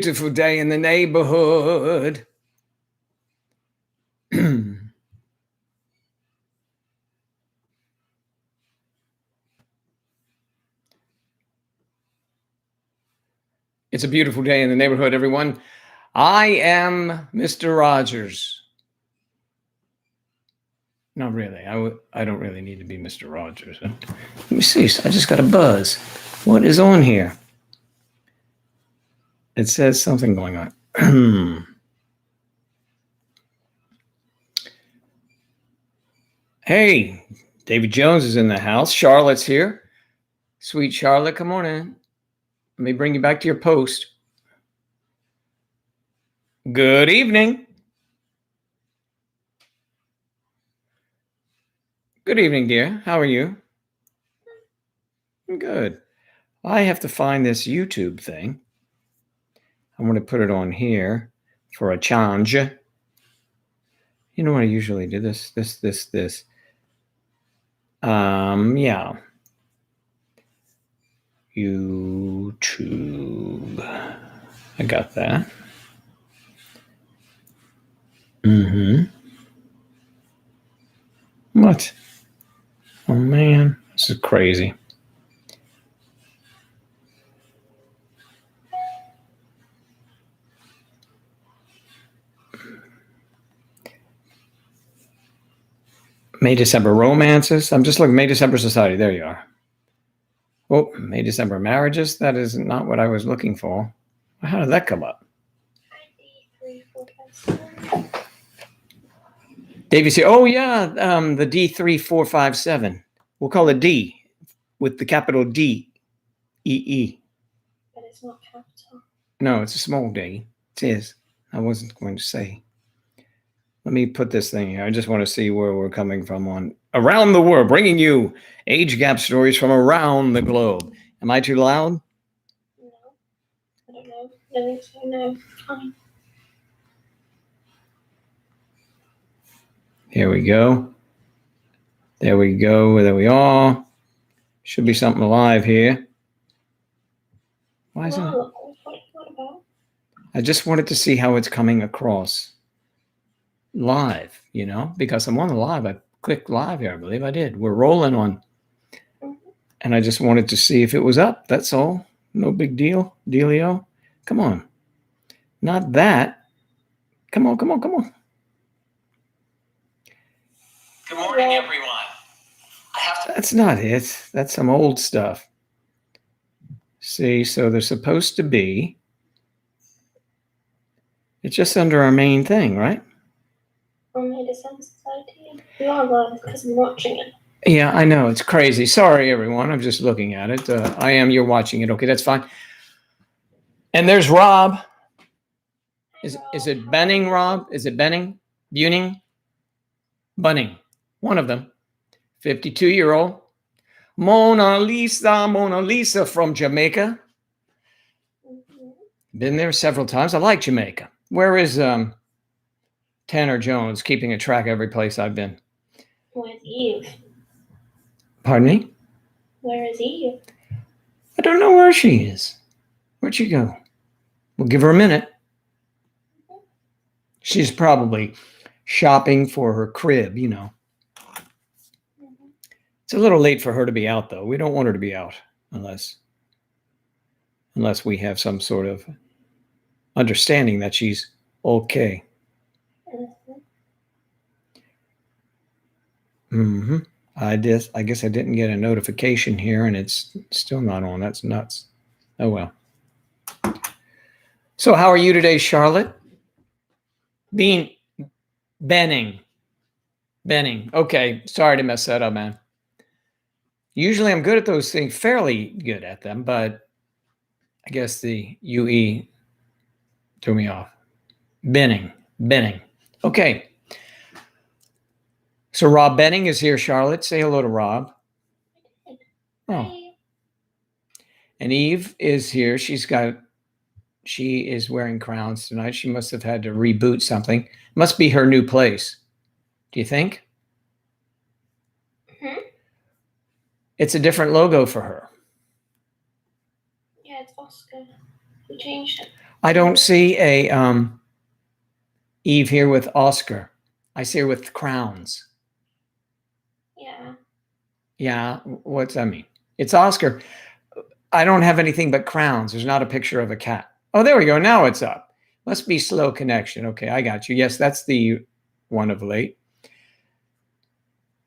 Beautiful day in the neighborhood. It's a beautiful day in the neighborhood, everyone. I am Mr. Rogers. Not really. I don't really need to be Mr. Rogers. Let me see. I just got a buzz. What is on here? It says something going on. Hey, David Jones is in the house. Charlotte's here. Sweet Charlotte, come on in. Let me bring you back to your post. Good evening. Good evening, dear. How are you? Good. I have to find this YouTube thing. I'm going to put it on here for a change. You know what I usually do? This. Yeah. YouTube. I got that. What? Oh man, this is crazy. May December romances. I'm just looking. May December society. There you are. Oh, May December marriages. That is not what I was looking for. How did that come up? Davey said, "Oh yeah, the D3457. We'll call it D with the capital D, E. But it's not capital. No, it's a small D. It is. I wasn't going to say. Let me put this thing here. I just want to see where we're coming from on around the world, bringing you age gap stories from around the globe. Am I too loud? No, I don't know. I think so. No, fine. Here we go. There we go. There we are. Should be something alive here. Why isn't it? What about? I just wanted to see how it's coming across live, because I'm on the live. I clicked live here. I believe I did. We're rolling on. And I just wanted to see if it was up. That's all. No big deal. Dealio. Come on. Not that. Come on. Good morning, everyone. That's not it. That's some old stuff. See, so they're supposed to be. It's just under our main thing, right? On May December society. You are live because I'm watching it. Yeah, I know. It's crazy. Sorry, everyone. I'm just looking at it. You're watching it. Okay, that's fine. And there's Rob. Is it Benning, Rob? Is it Benning? Buning? Bunning. One of them. 52-year-old. Mona Lisa from Jamaica. Been there several times. I like Jamaica. Where is Tanner Jones keeping a track every place I've been? Where's Eve? Pardon me? Where is Eve? I don't know where she is. Where'd she go? We'll give her a minute. She's probably shopping for her crib, It's a little late for her to be out, though. We don't want her to be out unless we have some sort of understanding that she's okay. I guess I didn't get a notification here, and it's still not on. That's nuts. Oh, well. So how are you today, Charlotte? Benning. Okay, sorry to mess that up, man. Usually I'm good at those things, fairly good at them, but I guess the UE threw me off. Benning. Okay. So Rob Benning is here, Charlotte. Say hello to Rob. Oh. And Eve is here. She is wearing crowns tonight. She must have had to reboot something. Must be her new place. Do you think? It's a different logo for her. Yeah, it's Oscar. We changed it. I don't see a Eve here with Oscar. I see her with crowns. Yeah. Yeah, what's that mean? It's Oscar. I don't have anything but crowns. There's not a picture of a cat. Oh, there we go. Now it's up. Must be slow connection. Okay, I got you. Yes, that's the one of late.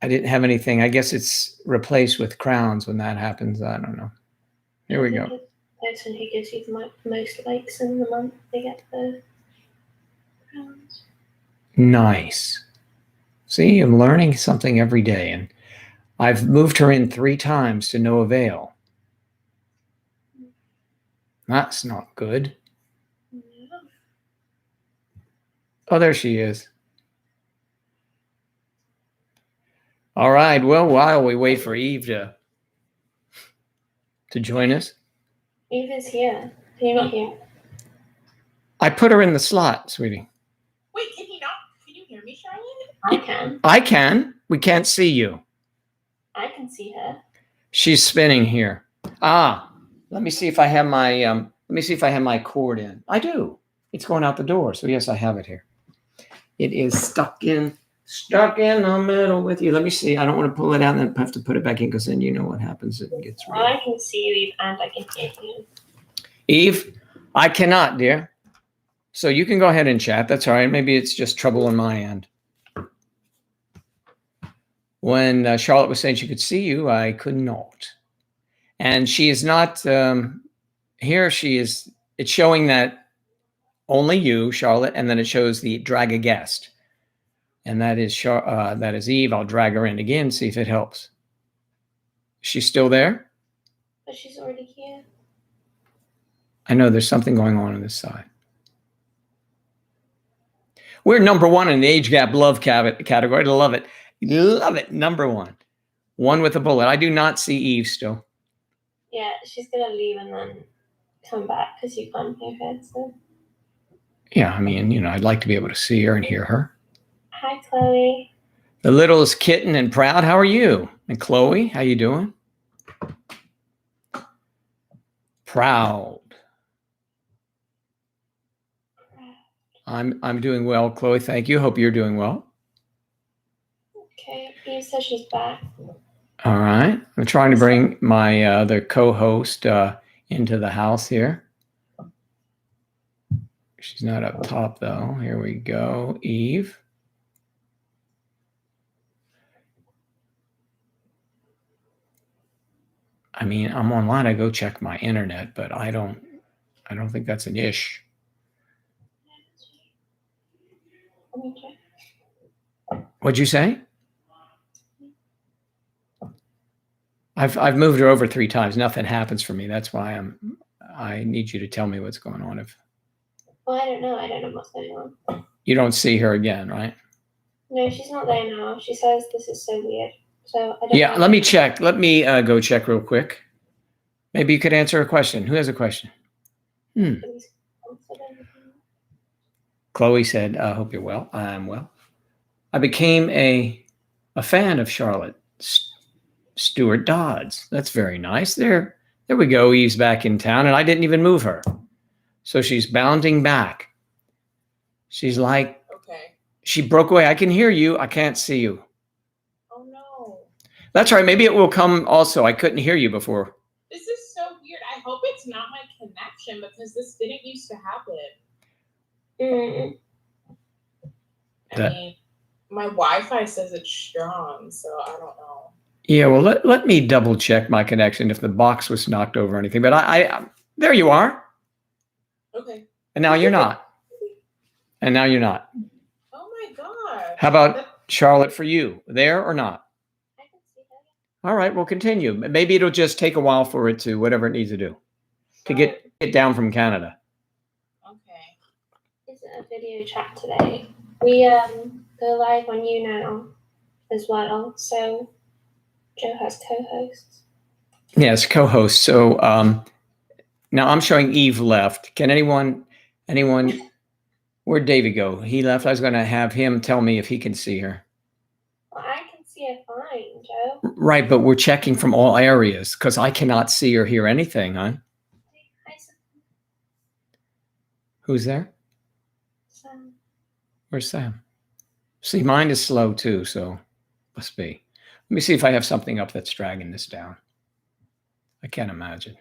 I didn't have anything. I guess it's replaced with crowns when that happens. I don't know. Here we go. Person who gives you the most likes in the month, they get the crowns. Nice. See, I'm learning something every day, and I've moved her in 3 times to no avail. That's not good. Yeah. Oh, there she is. All right. Well, while we wait for Eve to join us, Eve is here. You're not here. I put her in the slot, sweetie. Wait, can you not? Can you hear me, Charlotte? I can. I can. We can't see you. I can see her. She's spinning here. Ah, let me see if I have my cord in. I do. It's going out the door. So yes, I have it here. It is stuck in the middle with you. Let me see. I don't want to pull it out and then have to put it back in because then you know what happens. It gets Well, real. I can see you, Eve, and I can hear you. Eve, I cannot, dear. So you can go ahead and chat. That's all right. Maybe it's just trouble on my end. When Charlotte was saying she could see you, I could not. And she is not here. She is. It's showing that only you, Charlotte, and then it shows the drag a guest, and that is Eve. I'll drag her in again, see if it helps. She's still there. But she's already here. I know there's something going on this side. We're number 1 in the age gap love category. Love it. Love it. Number 1. One with a bullet. I do not see Eve still. Yeah, she's gonna leave and then come back because you can't hear her. So. Yeah, I mean, I'd like to be able to see her and hear her. Hi, Chloe. The littlest kitten and proud. How are you? And Chloe, how you doing? Proud. I'm doing well, Chloe. Thank you. Hope you're doing well. Okay, Eve says she's back. All right. I'm trying to bring my other co-host into the house here. She's not up top though. Here we go. Eve. I mean, I'm online. I go check my internet, but I don't think that's an ish. Let me check. What'd you say? I've moved her over 3 times. Nothing happens for me. That's why I need you to tell me what's going on. If Well, I don't know. I don't know what's going on. you don't see her again, right? No, she's not there now. She says this is so weird. So I don't Yeah, know. let me check. Let me go check real quick. Maybe you could answer a question. Who has a question? Chloe said, I hope you're well. I'm well. I became a fan of Charlotte Stewart Dodds. That's very nice. There we go. Eve's back in town, and I didn't even move her. So she's bounding back. She's like, Okay. she broke away. I can hear you. I can't see you. Oh no. That's right. Maybe it will come also. I couldn't hear you before. This is so weird. I hope it's not my connection because this didn't used to happen. I mean, my Wi-Fi says it's strong, so I don't know. Yeah, well, let me double check my connection if the box was knocked over or anything. But I there you are. Okay. And now you're not. And now you're not. Oh my god. How about Charlotte for you? There or not? I can see her. All right, we'll continue. Maybe it'll just take a while for it to whatever it needs to do to get down from Canada. Okay. It's a video chat today. We go live on you now as well. So Joe has co-hosts. Yes, co-host. So now I'm showing Eve left. Can anyone, where'd David go? He left. I was going to have him tell me if he can see her. Well, I can see her fine, Joe. Right, but we're checking from all areas because I cannot see or hear anything, huh? Hi, Who's there? Sam. Where's Sam? See, mine is slow too, so must be. Let me see if I have something up that's dragging this down. I can't imagine.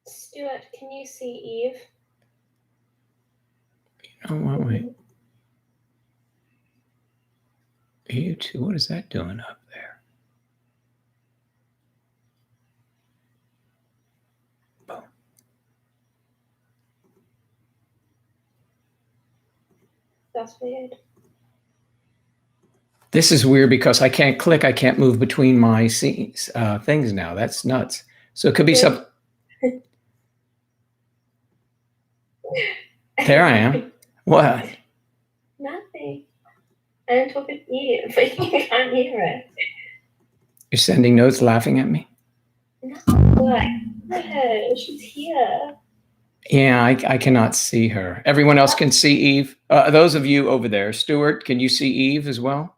Stuart, can you see Eve? Oh, wait. You two, what is that doing up there? Boom. That's weird. This is weird because I can't click. I can't move between my things now. That's nuts. So it could be some. There I am. What? Nothing. I'm talking to you, but you can't hear it. You're sending notes laughing at me? No, she's here. Yeah, I cannot see her. Everyone else can see Eve. Those of you over there, Stuart, can you see Eve as well?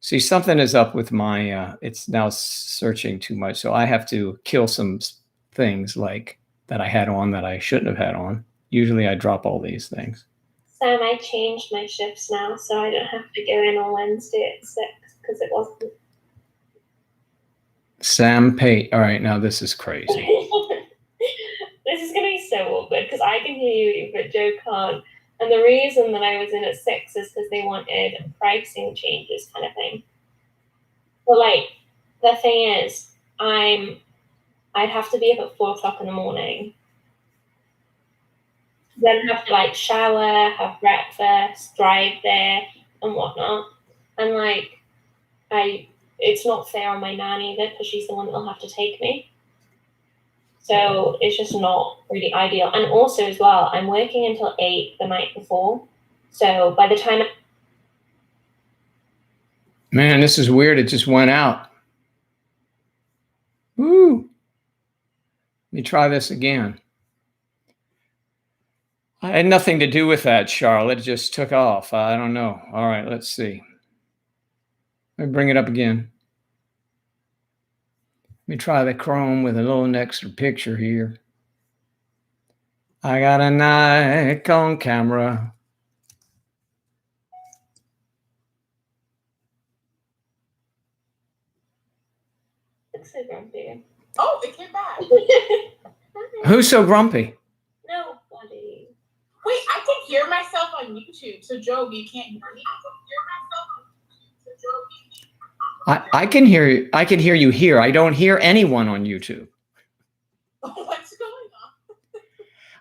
See, something is up with my, it's now searching too much. So I have to kill some things like that I had on that I shouldn't have had on. Usually I drop all these things. Sam, I changed my shifts now, so I don't have to go in on Wednesday at 6 because it wasn't. Sam Pate. All right, now this is crazy. This is going to be so awkward because I can hear you, but Joe can't. And the reason that I was in at 6 is because they wanted pricing changes kind of thing. But like, the thing is, I'd have to be up at 4 o'clock in the morning. Then have to like shower, have breakfast, drive there and whatnot. And like, it's not fair on my nan either because she's the one that'll have to take me. So it's just not really ideal. And also as well, I'm working until 8 the night before. So by the time... Man, this is weird. It just went out. Woo. Let me try this again. I had nothing to do with that, Charlotte. It just took off. I don't know. All right, let's see. Let me bring it up again. Let me try the Chrome with a little extra picture here. I got a Nikon camera. It's so grumpy. Oh, it came back. Who's so grumpy? Nobody. Wait, I can hear myself on YouTube. So, Joe, you can't hear me? I can hear myself on YouTube. So, Joe, I can hear you. I can hear you here. I don't hear anyone on YouTube. what's going on?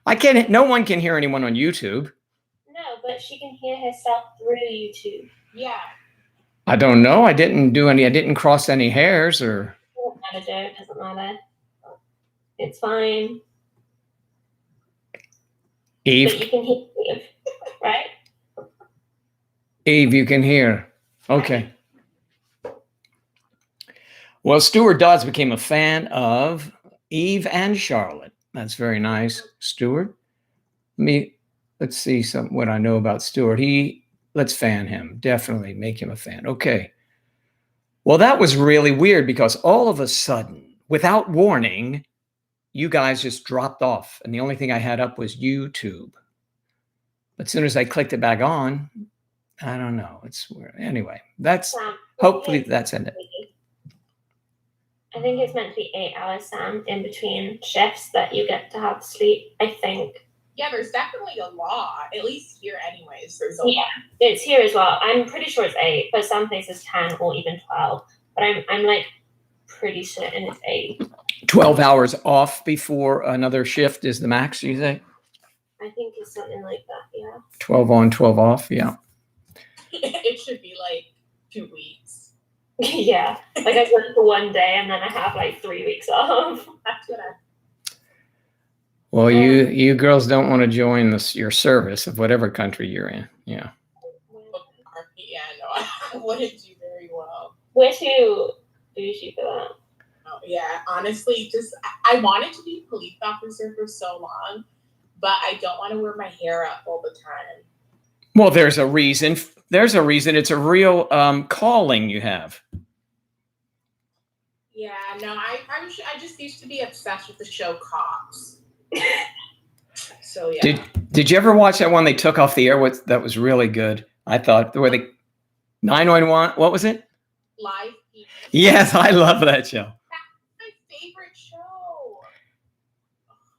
I can't. No one can hear anyone on YouTube. No, but she can hear herself through YouTube. Yeah. I don't know. I didn't do any. I didn't cross any hairs or. Doesn't matter, Joe. Doesn't matter. It's fine. Eve. But you can hear Eve, right? Eve, you can hear. Okay. Well, Stuart Dodds became a fan of Eve and Charlotte. That's very nice, Stuart. Let's see what I know about Stuart. Let's fan him. Definitely make him a fan. Okay. Well, that was really weird because all of a sudden, without warning, you guys just dropped off. And the only thing I had up was YouTube. But as soon as I clicked it back on, I don't know. It's weird. Anyway, hopefully that's it. I think it's meant to be 8 hours, Sam, in between shifts that you get to have sleep, I think. Yeah, there's definitely a law, at least here anyways. There's a law. It's here as well. I'm pretty sure it's 8, but some places 10 or even 12. But I'm like pretty certain it's 8. 12 hours off before another shift is the max, you say? I think it's something like that, yeah. 12 on, 12 off, yeah. It should be like 2 weeks. Yeah, like I work for 1 day and then I have like 3 weeks off. That's what Well, you girls don't want to join your service of whatever country you're in. Yeah. Yeah, no, I wouldn't do very well. We're too bougie for that. Oh, yeah, honestly, I wanted to be a police officer for so long, but I don't want to wear my hair up all the time. Well, there's a reason. There's a reason. It's a real calling you have. Yeah, no, I just used to be obsessed with the show Cops. So yeah. Did you ever watch that one they took off the air? That was really good. I thought where they 911. What was it? Live TV. Yes, I love that show. That's my favorite show.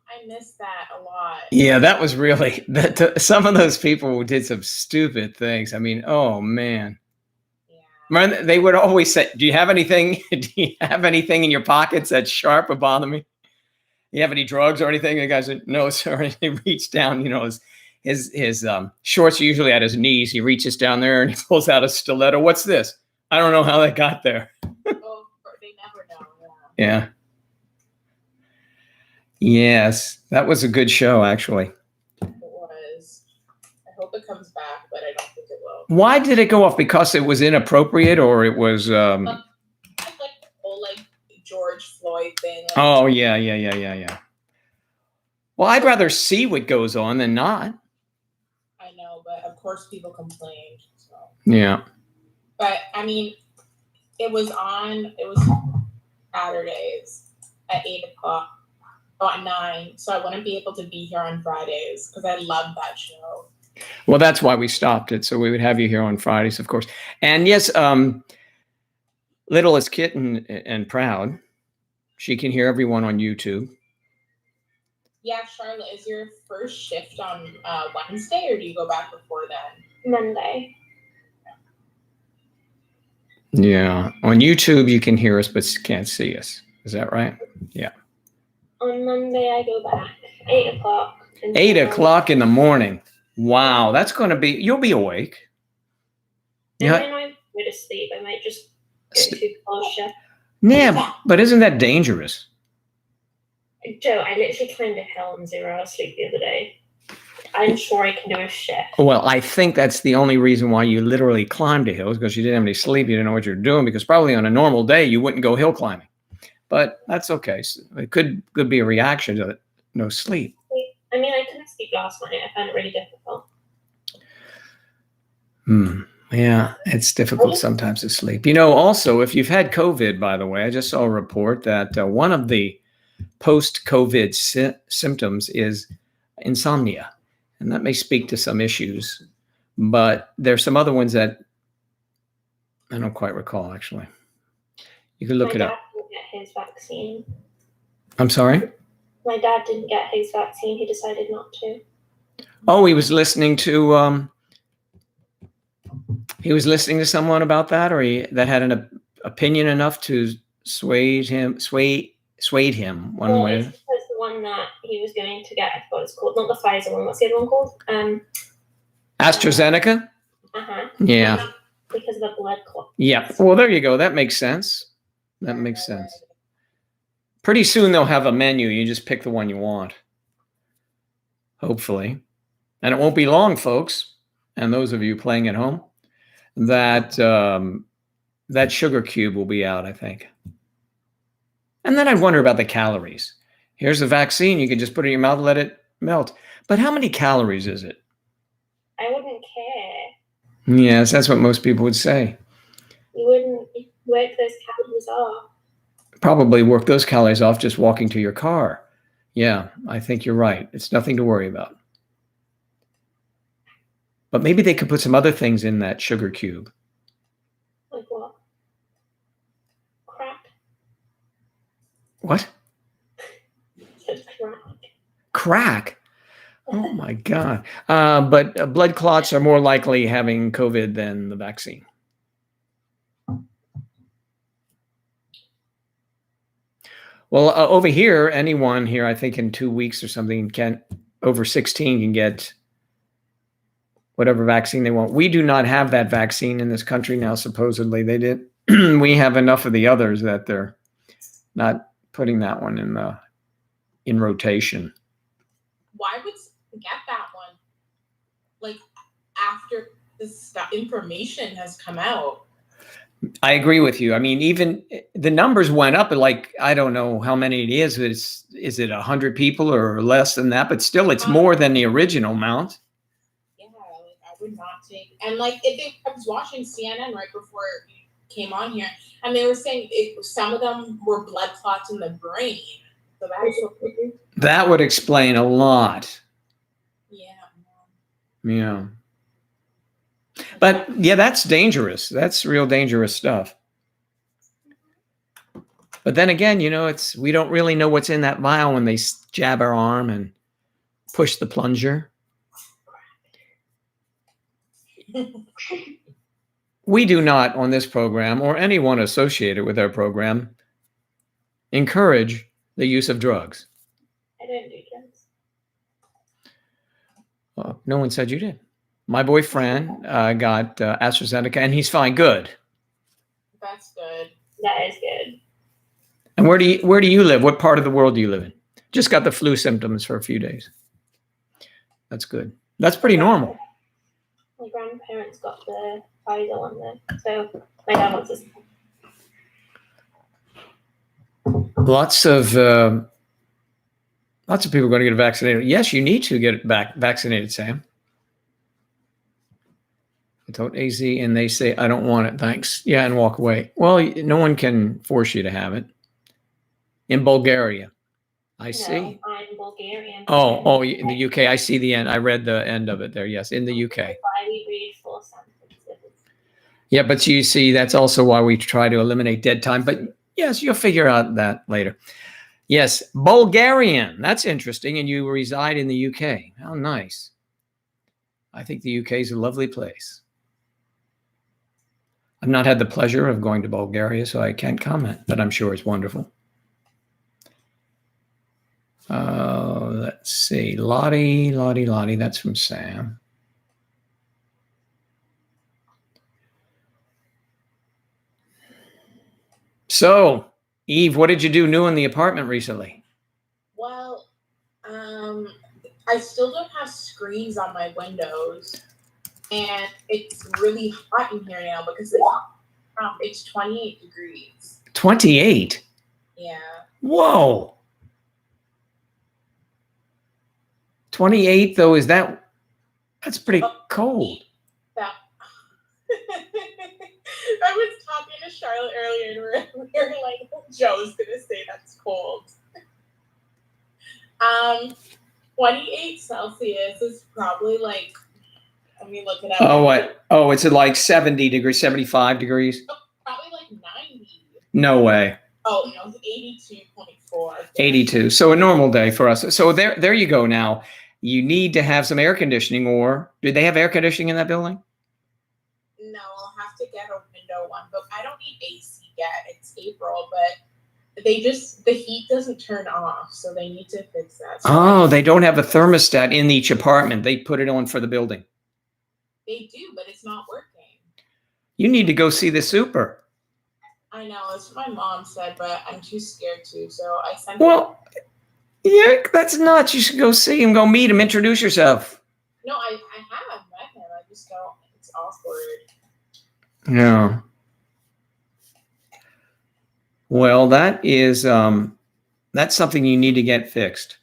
I miss that a lot. Yeah, that was really that. Some of those people did some stupid things. I mean, oh man. Yeah. Remember, they would always say, "Do you have anything? Do you have anything in your pockets that's sharp or bother me? You have any drugs or anything?" And the guy said, "No, sir." And he reached down. You know, his shorts are usually at his knees. He reaches down there and he pulls out a stiletto. What's this? I don't know how that got there. Oh, they never know. Yeah. Yes, that was a good show, actually. It was. I hope it comes back, but I don't think it will. Why did it go off? Because it was inappropriate, or it was? Like the whole like George Floyd thing. Like, Oh yeah. Well, I'd rather see what goes on than not. I know, but of course people complained. So. Yeah. But I mean, it was Saturdays at 8:00. Oh, at 9. So I wouldn't be able to be here on Fridays because I love that show. Well, that's why we stopped it. So we would have you here on Fridays, of course. And yes, Little is Kitten and Proud. She can hear everyone on YouTube. Yeah, Charlotte, is your first shift on Wednesday or do you go back before then? Monday. Yeah. On YouTube, you can hear us, but can't see us. Is that right? Yeah. On Monday, I go back 8 o'clock. 8 o'clock in the morning. Wow. That's going to be, you'll be awake. I Yeah. might not go to sleep. I might just go too close. Yeah. But isn't that dangerous? Joe, I literally climbed a hill on 0 hours sleep the other day. I'm sure I can do a shift. Well, I think that's the only reason why you literally climbed a hill is because you didn't have any sleep. You didn't know what you're doing because probably on a normal day you wouldn't go hill climbing. But that's okay. So it could be a reaction to no sleep. I mean, I couldn't sleep last night. I found it really difficult. Yeah, it's difficult sometimes to sleep. You know, also, if you've had COVID, by the way, I just saw a report that one of the post-COVID symptoms is insomnia. And that may speak to some issues, but there's some other ones that I don't quite recall, actually. You can look it up. My dad didn't get his vaccine. I'm sorry? My dad didn't get his vaccine. He decided not to. Oh, he was listening to someone about that, or that had an opinion enough to swayed him one way. It's because the one that he was going to get, I forgot what it's called, not the Pfizer one. What's the other one called? AstraZeneca? Yeah. Because of the blood clot. Yeah. Well, there you go. That makes sense. That makes sense. Pretty soon they'll have a menu. You just pick the one you want. Hopefully. And it won't be long, folks. And those of you playing at home, that sugar cube will be out, I think. And then I wonder about the calories. Here's the vaccine. You can just put it in your mouth and let it melt. But how many calories is it? I wouldn't care. Yes, that's what most people would say. You wouldn't work those calories off. Probably work those calories off just walking to your car. Yeah, I think you're right. It's nothing to worry about. But maybe they could put some other things in that sugar cube. Like what? Crack? What? Said crack. Crack? Oh my God. But blood clots are more likely having COVID than the vaccine. Well, over here, anyone here, I think in 2 weeks or something, over 16 can get whatever vaccine they want. We do not have that vaccine in this country now, supposedly. They did. We have enough of the others that they're not putting that one in rotation. Why would someone get that one? Like, after this information has come out. I agree with you. I mean, even the numbers went up, like, I don't know how many it is. Is it 100 people or less than that? But still, it's more than the original amount. Yeah, like I would not take. And like, I was watching CNN right before came on here, and they were saying some of them were blood clots in the brain. So that's That would explain a lot. yeah. Yeah. But yeah, that's dangerous. That's real dangerous stuff. But then again, we don't really know what's in that vial when they jab our arm and push the plunger. We do not on this program, or anyone associated with our program, encourage the use of drugs. I don't do drugs. Well, no one said you did. My boyfriend got AstraZeneca, and he's fine. Good. That's good. That is good. And where do you live? What part of the world do you live in? Just got the flu symptoms for a few days. That's good. That's pretty normal. My grandparents got the Pfizer one there, so my dad wants us. Lots of people are going to get vaccinated. Yes, you need to get vaccinated, Sam. I told AZ, and they say, I don't want it, thanks. Yeah, and walk away. Well, no one can force you to have it. In Bulgaria, I see. No, I'm Bulgarian. Oh, in the UK, I see the end. I read the end of it there. Yes, in the UK. That's why we read full sentences. Yeah, but you see, that's also why we try to eliminate dead time. But yes, you'll figure out that later. Yes, Bulgarian. That's interesting. And you reside in the UK. How nice. I think the UK is a lovely place. I've not had the pleasure of going to Bulgaria, so I can't comment, but I'm sure it's wonderful. Let's see. Lottie. That's from Sam. So, Eve, what did you do new in the apartment recently? Well, I still don't have screens on my windows, and it's really hot in here now because it's 28 degrees. 28? Yeah. Whoa. 28 though, that's pretty cold. I was talking to Charlotte earlier, and we were like, Joe's gonna say that's cold. 28 Celsius is probably like, let me look it up. Oh, what? Oh, it's at like 70 degrees, 75 degrees? Probably like 90. No way. Oh, no, it's 82.4. 82. So a normal day for us. So there you go now. You need to have some air conditioning, or do they have air conditioning in that building? No, I'll have to get a window one, but I don't need AC yet. It's April, but the heat doesn't turn off, so they need to fix that. So they don't have a thermostat in each apartment. They put it on for the building. They do, but it's not working. You need to go see the super. I know, that's what my mom said, but I'm too scared to, so I sent Well, yeah, that's nuts. You should go see him, go meet him, introduce yourself. No, I have met him. I just don't. It's awkward. Yeah. Well, that is that's something you need to get fixed.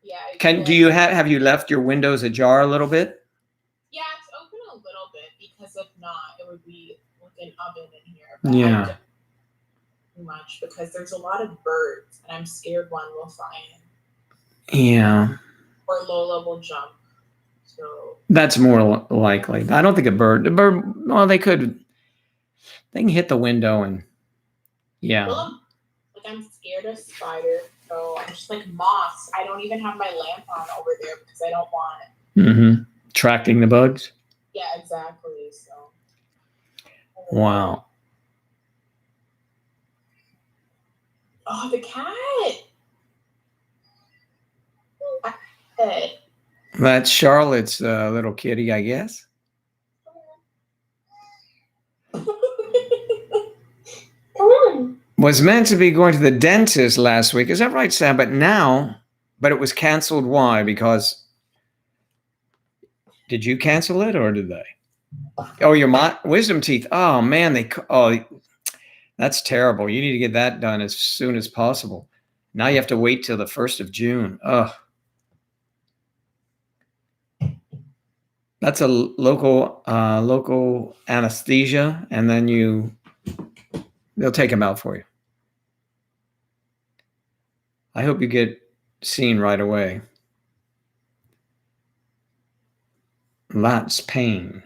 Yeah. Do you have you left your windows ajar a little bit? Yeah, it's open a little bit because if not, it would be like an oven in here. But Yeah. too much because there's a lot of birds, and I'm scared one will fly in. Yeah. Or Lola will jump. So That's more likely. I don't think the bird, well, they can hit the window and, yeah. well, I'm scared of spiders, so I'm just like moths. I don't even have my lamp on over there because I don't want it. Mm-hmm. Attracting the bugs. Yeah, exactly. So. Wow. Oh, the cat. Hey. That's Charlotte's little kitty, I guess. Come on. Was meant to be going to the dentist last week. Is that right, Sam? But it was canceled. Why? Because did you cancel it or did they? Oh, your wisdom teeth. Oh man, that's terrible. You need to get that done as soon as possible. Now you have to wait till the 1st of June. Ugh. That's a local anesthesia, and then you They'll take him out for you. I hope you get seen right away. Lots pain.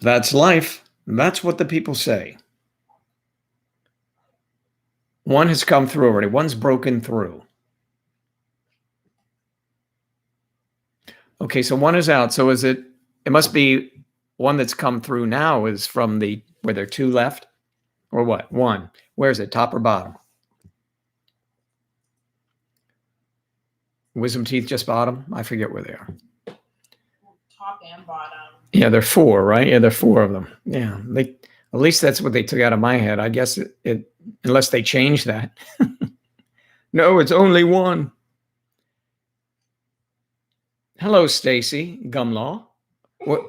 That's life. That's what the people say. One has come through already. One's broken through. Okay, so one is out. So is it must be one that's come through now is from where there are two left? Or what? One. Where is it? Top or bottom? Wisdom teeth just bottom? I forget where they are. Top and bottom. Yeah, there are four, right? Yeah, there are four of them. Yeah, at least that's what they took out of my head. I guess it unless they change that. No, it's only one. Hello, Stacy Gumlaw. What?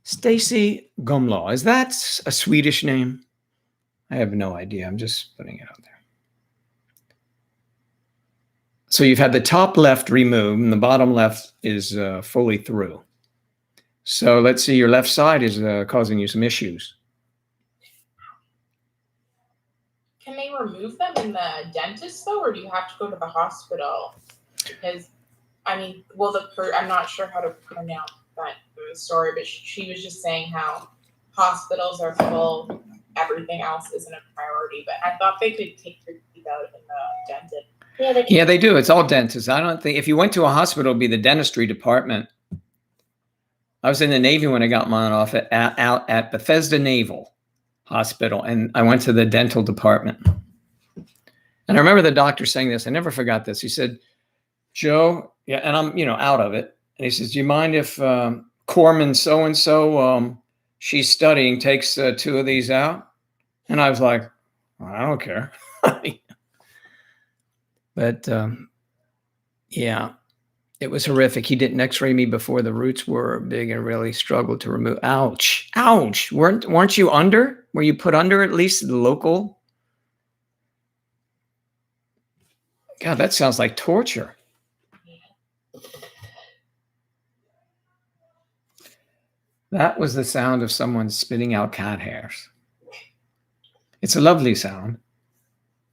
Stacy Gumlaw. Is that a Swedish name? I have no idea. I'm just putting it out there. So you've had the top left removed and the bottom left is fully through. So let's see, your left side is causing you some issues. Can they remove them in the dentist though, or do you have to go to the hospital? Because, I mean, well, I'm not sure how to pronounce that story, but she was just saying how hospitals are full, everything else isn't a priority. But I thought they could take your teeth out in the dentist. Yeah, they do. It's all dentists. I don't think if you went to a hospital, it'd be the dentistry department. I was in the Navy when I got mine off out at Bethesda Naval Hospital, and I went to the dental department. And I remember the doctor saying this. I never forgot this. He said, "Joe, yeah," and I'm out of it. And he says, "Do you mind if Corman so and so she's studying takes two of these out?" And I was like, "I don't care." But yeah, it was horrific. He didn't x-ray me before the roots were big and really struggled to remove. Ouch. Ouch. Weren't you under? Were you put under at least the local? God, that sounds like torture. That was the sound of someone spitting out cat hairs. It's a lovely sound.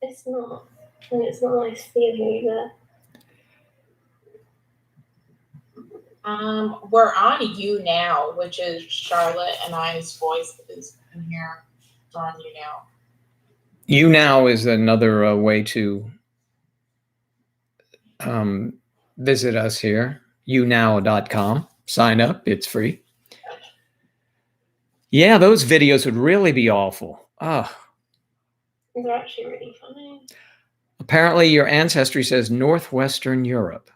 It's not. And it's not nice feeling either. We're on You Now, which is Charlotte and I's voice is in here. We're on You Now. You Now is another way to visit us here. younow.com. Sign up. It's free. Yeah, those videos would really be awful. Oh. They're actually really funny. Apparently, your ancestry says Northwestern Europe.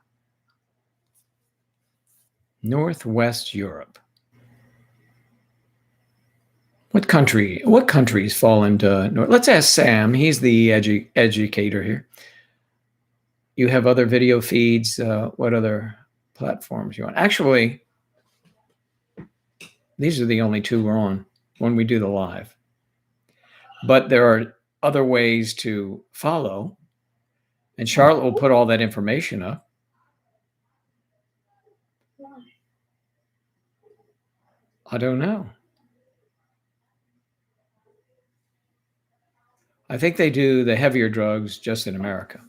Northwest Europe. What countries fall into North? Let's ask Sam. He's the educator here. You have other video feeds. What other platforms you on? Actually, these are the only two we're on when we do the live. But there are other ways to follow. And Charlotte will put all that information up. I don't know. I think they do the heavier drugs just in America.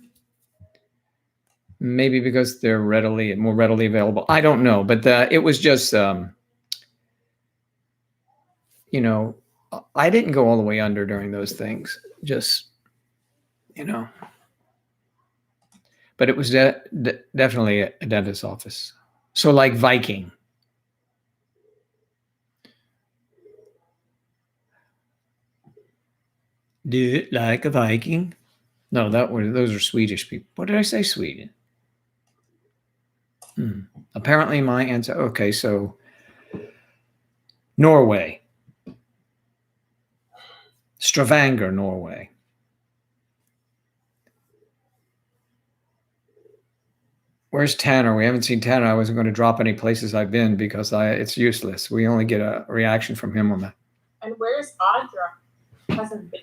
Maybe because they're more readily available. I don't know. But it was just, I didn't go all the way under during those things. Just, But it was definitely a dentist's office. So like Viking. Do it like a Viking? No, those are Swedish people. What did I say, Sweden? Apparently my answer. Okay, so Norway. Stavanger, Norway. Where's Tanner? We haven't seen Tanner. I wasn't going to drop any places I've been because it's useless. We only get a reaction from him on that. And where's Audra? Hasn't been.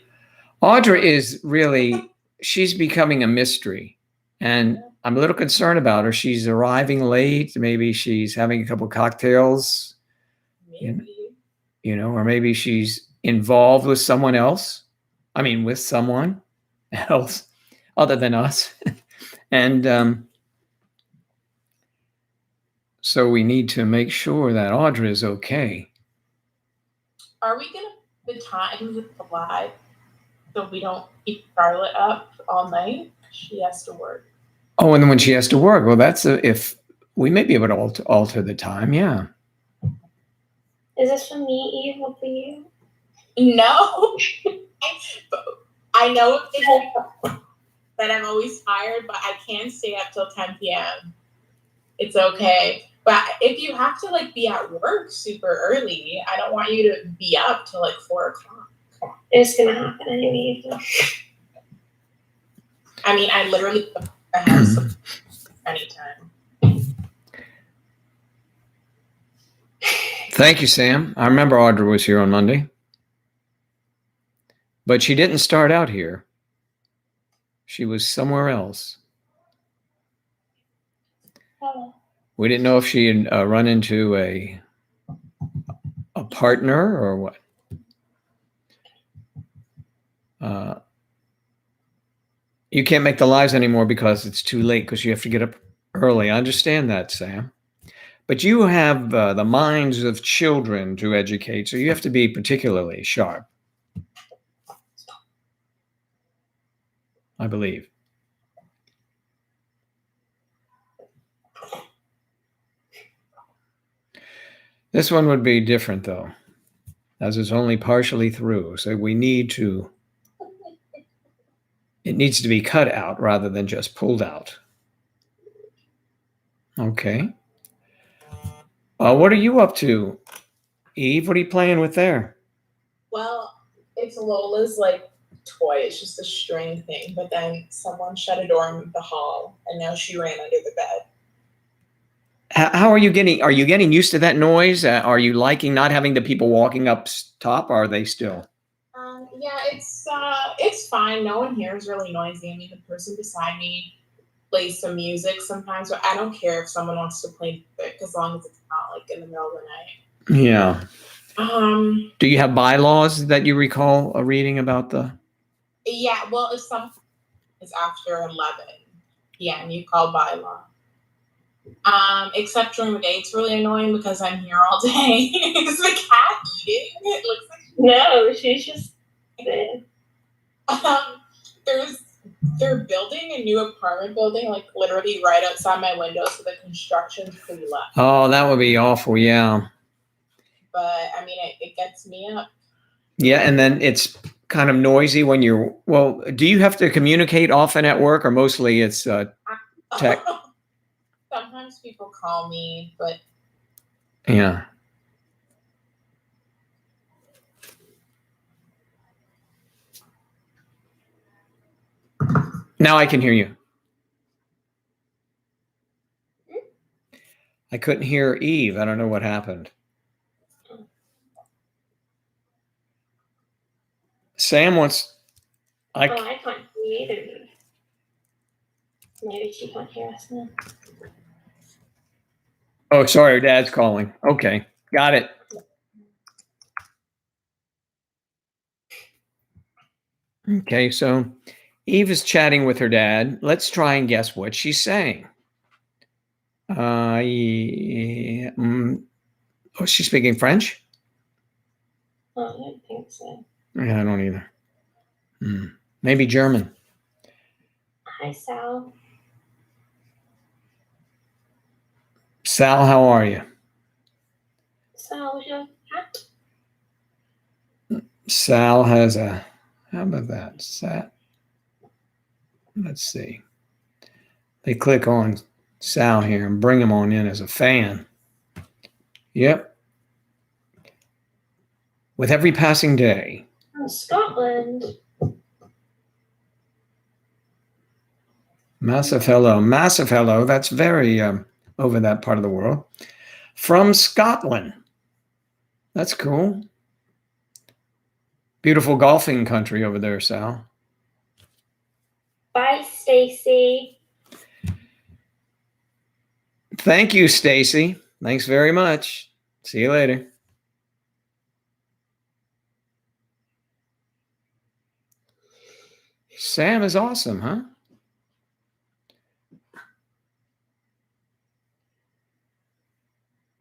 Audra is really, she's becoming a mystery. And I'm a little concerned about her. She's arriving late. Maybe she's having a couple cocktails, Maybe. or maybe she's involved with someone else. I mean, with someone else other than us. And so we need to make sure that Audra is okay. Are we gonna put the times live so we don't keep Charlotte up all night? She has to work. Oh, and then when she has to work, well, if we may be able to alter the time. Yeah. Is this for me, Eve, or for you? No. I know that I'm always tired, but I can stay up till 10 p.m. It's okay. But if you have to be at work super early, I don't want you to be up till 4 o'clock. It's gonna happen anyway. I mean, I literally have some anytime. Thank you, Sam. I remember Audra was here on Monday. But she didn't start out here. She was somewhere else. Oh. We didn't know if she had run into a partner or what. You can't make the lives anymore because it's too late because you have to get up early. I understand that, Sam. But you have the minds of children to educate, so you have to be particularly sharp, I believe. This one would be different, though, as it's only partially through. So it needs to be cut out rather than just pulled out. Okay. What are you up to, Eve? What are you playing with there? Well, it's Lola's toy. It's just a string thing. But then someone shut a door in the hall, and now she ran under the bed. How are you getting? Are you getting used to that noise? Are you liking not having the people walking up top? Or are they still? Yeah, it's fine. No one here is really noisy. I mean, the person beside me plays some music sometimes, but I don't care if someone wants to play music as long as it's not in the middle of the night. Yeah. Do you have bylaws that you recall reading about the? Yeah. Well, if someone is after 11 p.m., you call bylaw. Except during the day, it's really annoying because I'm here all day. Is the cat eating? It looks like no, she's just there. They're building a new apartment building, literally right outside my window, so the construction's pretty left. Oh, that would be awful. Yeah. But I mean, it gets me up. Yeah, and then it's kind of noisy when you're. Well, do you have to communicate often at work, or mostly it's tech? Sometimes people call me, but yeah. Now I can hear you. I couldn't hear Eve. I don't know what happened. Sam wants. I can't hear you either. Maybe she can't hear us now. Oh, sorry, her dad's calling. Okay, got it. Okay, so Eve is chatting with her dad. Let's try and guess what she's saying. Yeah, oh, she's speaking French? Oh, I don't think so. Yeah, I don't either. Maybe German. Hi, Sal. Sal, how are you? Sal, was your cat? Sal has a. How about that? Let's see. They click on Sal here and bring him on in as a fan. Yep. With every passing day. Oh, Scotland. Massive hello. That's very over that part of the world. From Scotland. That's cool. Beautiful golfing country over there, Sal. Bye, Stacy. Thank you, Stacy. Thanks very much. See you later. Sam is awesome, huh?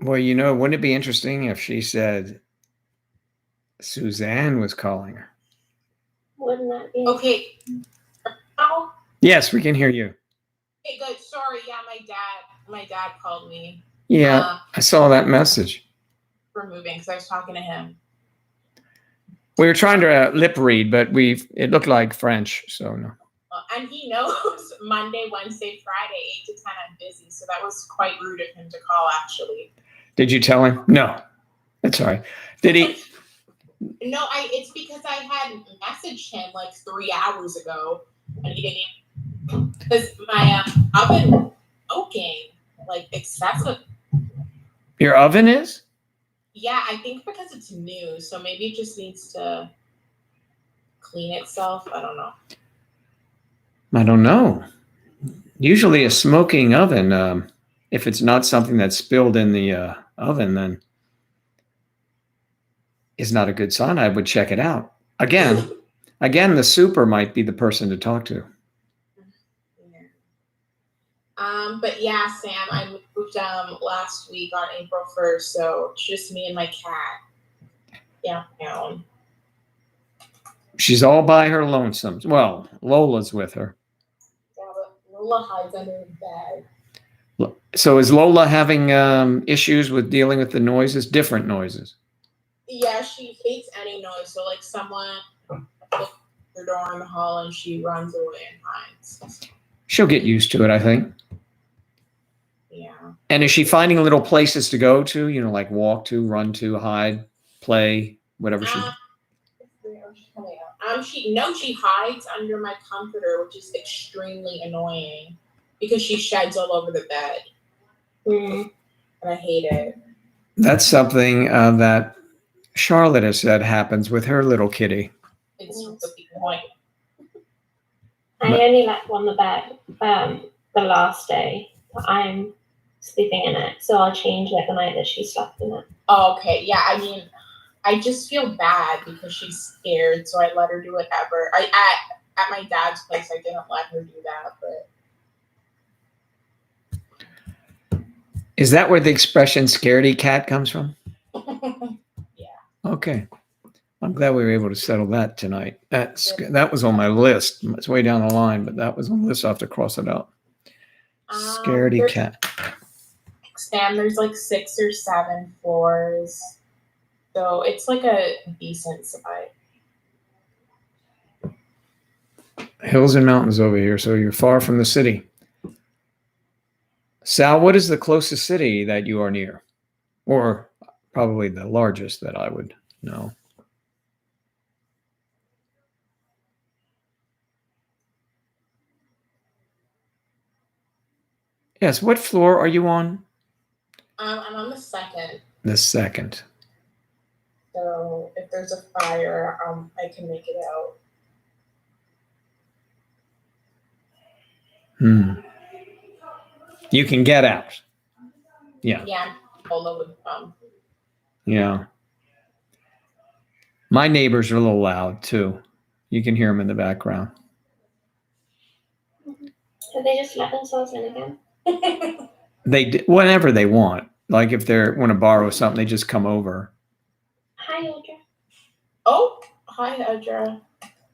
Well, wouldn't it be interesting if she said Suzanne was calling her? Wouldn't that be? Okay. Oh, Yes, we can hear you. okay, good. Sorry. Yeah, my dad called me. Yeah, I saw that message. For moving because I was talking to him. We were trying to lip read, but it looked like French, so no. And he knows Monday, Wednesday, Friday, 8 to 10, I'm busy. So that was quite rude of him to call, actually. Did you tell him? No. That's all right. Did he? No, it's because I had messaged him like 3 hours ago, and he didn't. Because my oven smoking like excessive. Your oven is? Yeah, I think because it's new, so maybe it just needs to clean itself. I don't know. I don't know. Usually a smoking oven, if it's not something that's spilled in the oven, then is not a good sign. I would check it out. Again, the super might be the person to talk to. Yeah. But yeah, Sam, I moved last week on April 1st, so it's just me and my cat downtown. She's all by her lonesome. Well, Lola's with her. Yeah, but Lola hides under the bed. So is Lola having issues with dealing with the noises, different noises? Yeah, she hates any noise. So like someone opens her door in the hall and she runs away and hides. She'll get used to it, I think. Yeah. And is she finding little places to go to, like walk to, run to, hide, play, whatever she She hides under my comforter, which is extremely annoying because she sheds all over the bed. And I hate it. That's something that Charlotte has said happens with her little kitty. It's the point. I only let one the bed the last day that I'm sleeping in it, so I'll change it the night that she slept in it. Oh, okay. Yeah, I mean, I just feel bad because she's scared, so I let her do whatever. At my dad's place, I didn't let her do that, but Is that where the expression "scaredy cat" comes from? yeah. Okay. I'm glad we were able to settle that tonight. That was on my list. It's way down the line, but that was on the list. I have to cross it out. Scaredy cat. Sam, there's like 6 or 7 floors. So it's like a decent size. Hills and mountains over here, so you're far from the city. Sal, what is the closest city that you are near? Or probably the largest that I would know. Yes, what floor are you on? I'm on the 2nd. The 2nd. So if there's a fire, I can make it out. You can get out. Yeah. Yeah, Lola would come. Yeah. My neighbors are a little loud too. You can hear them in the background. So they just let themselves in again? They whenever they want. Like if they want to borrow something, they just come over. Hi, Audra. Oh, hi, Audra.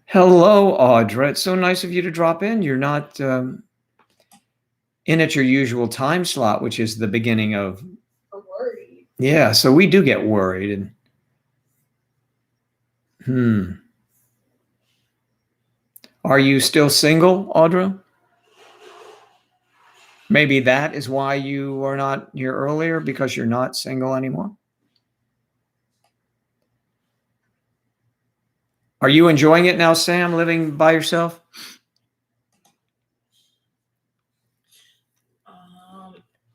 Hello, Audra. It's so nice of you to drop in. You're not in at your usual time slot, which is the beginning of. I'm worried. Yeah, so we do get worried. Are you still single, Audra? Maybe that is why you were not here earlier, because you're not single anymore. Are you enjoying it now, Sam, living by yourself?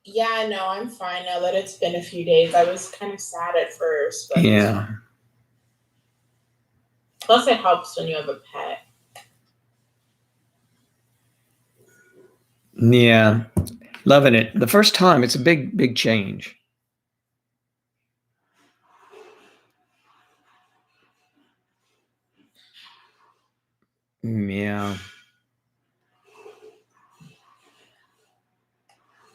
Yeah, no, I'm fine now that it's been a few days. I was kind of sad at first. But Yeah. Plus, it helps when you have a pet. Yeah. Loving it. The first time, it's a big, big change. Yeah.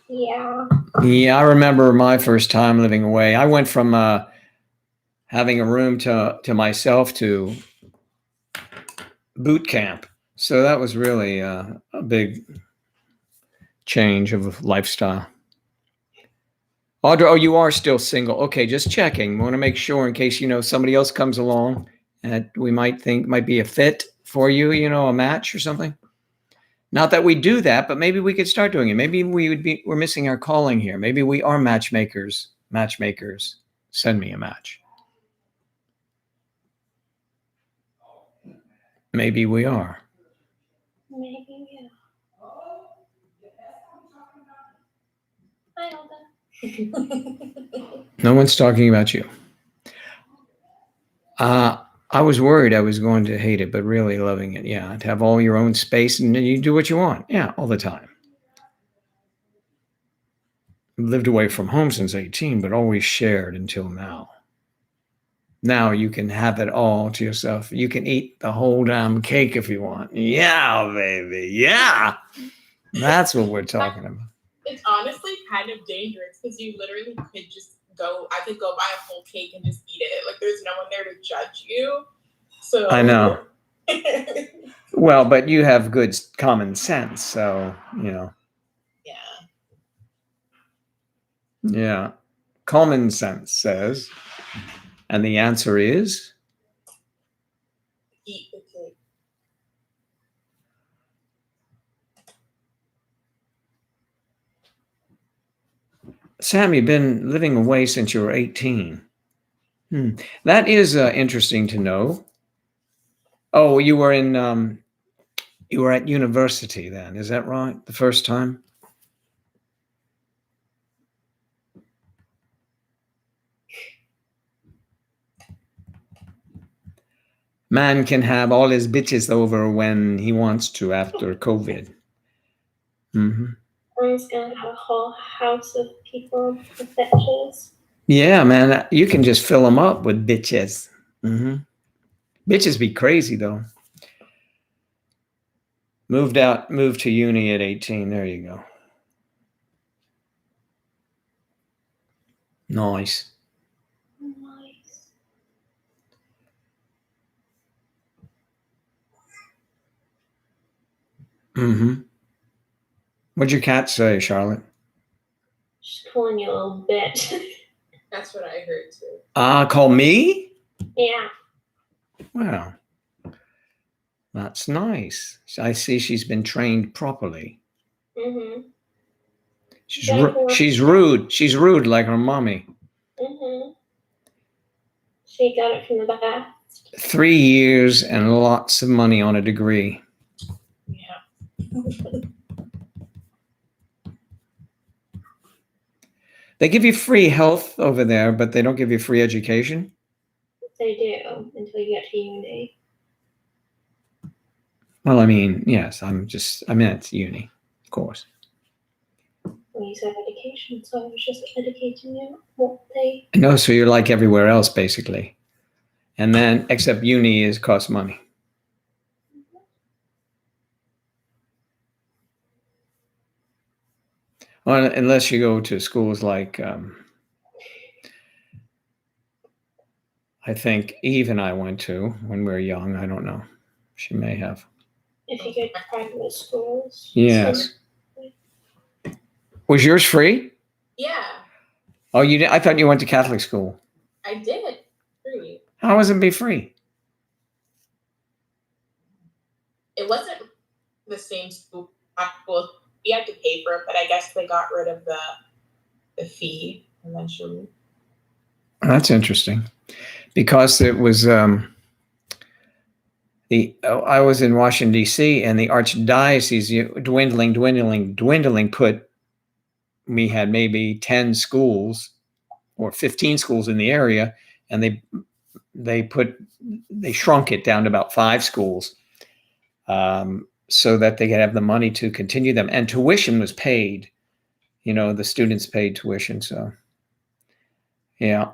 Yeah. Yeah, I remember my first time living away. I went from having a room to myself to boot camp. So that was really a big change of lifestyle. Audra, oh, you are still single. Okay, just checking. Want to make sure in case, somebody else comes along that we might think might be a fit for you, a match or something. Not that we do that, but maybe we could start doing it. Maybe we're missing our calling here. Maybe we are matchmakers. Send me a match. Maybe we are. Maybe, yeah. Hi, Alda. No one's talking about you. I was worried I was going to hate it, but really loving it. Yeah, to have all your own space and you do what you want. Yeah, all the time. Lived away from home since 18, but always shared until now. Now you can have it all to yourself. You can eat the whole damn cake if you want. Yeah, baby. Yeah. That's what we're talking about. It's honestly kind of dangerous because you literally could just I could go buy a whole cake and just eat it. Like there's no one there to judge you. So I know. Well, but you have good common sense, so, Yeah. Yeah. Common sense says, and the answer is? Eat the cake. Sam, you've been living away since you were 18. That is interesting to know. Oh, you were at university then, is that right? The first time? Man can have all his bitches over when he wants to after COVID. Mm-hmm. One's gonna have a whole house of people with bitches. Yeah, man, you can just fill them up with bitches. Mm-hmm. Bitches be crazy though. Moved to uni at 18. There you go. Nice. Nice. Mm-hmm. What'd your cat say, Charlotte? She's calling you a little bitch. That's what I heard too. Call me? Yeah. Wow. That's nice. I see she's been trained properly. Mm-hmm. She's rude. She's rude like her mommy. Mm-hmm. She got it from the back. 3 years and lots of money on a degree. Yeah. They give you free health over there, but they don't give you free education. They do until you get to uni. Well, I mean, yes, I meant uni, of course. Well, you said education, so I was just educating you what they. No, so you're like everywhere else, basically. And then, except uni costs money. Well, unless you go to schools like, I think Eve and I went to when we were young. I don't know. She may have. If you go to private schools. Yes. Was yours free? Yeah, Oh, you did? I thought you went to Catholic school. I did. Free. How was it be free? It wasn't the same school. Well, you had to pay for it, but I guess they got rid of the fee eventually. That's interesting, because it was I was in Washington D.C. and the archdiocese dwindling. We had maybe 10 schools or 15 schools in the area, and they shrunk it down to about 5 schools, so that they could have the money to continue them, and tuition was paid the students paid tuition. So, yeah.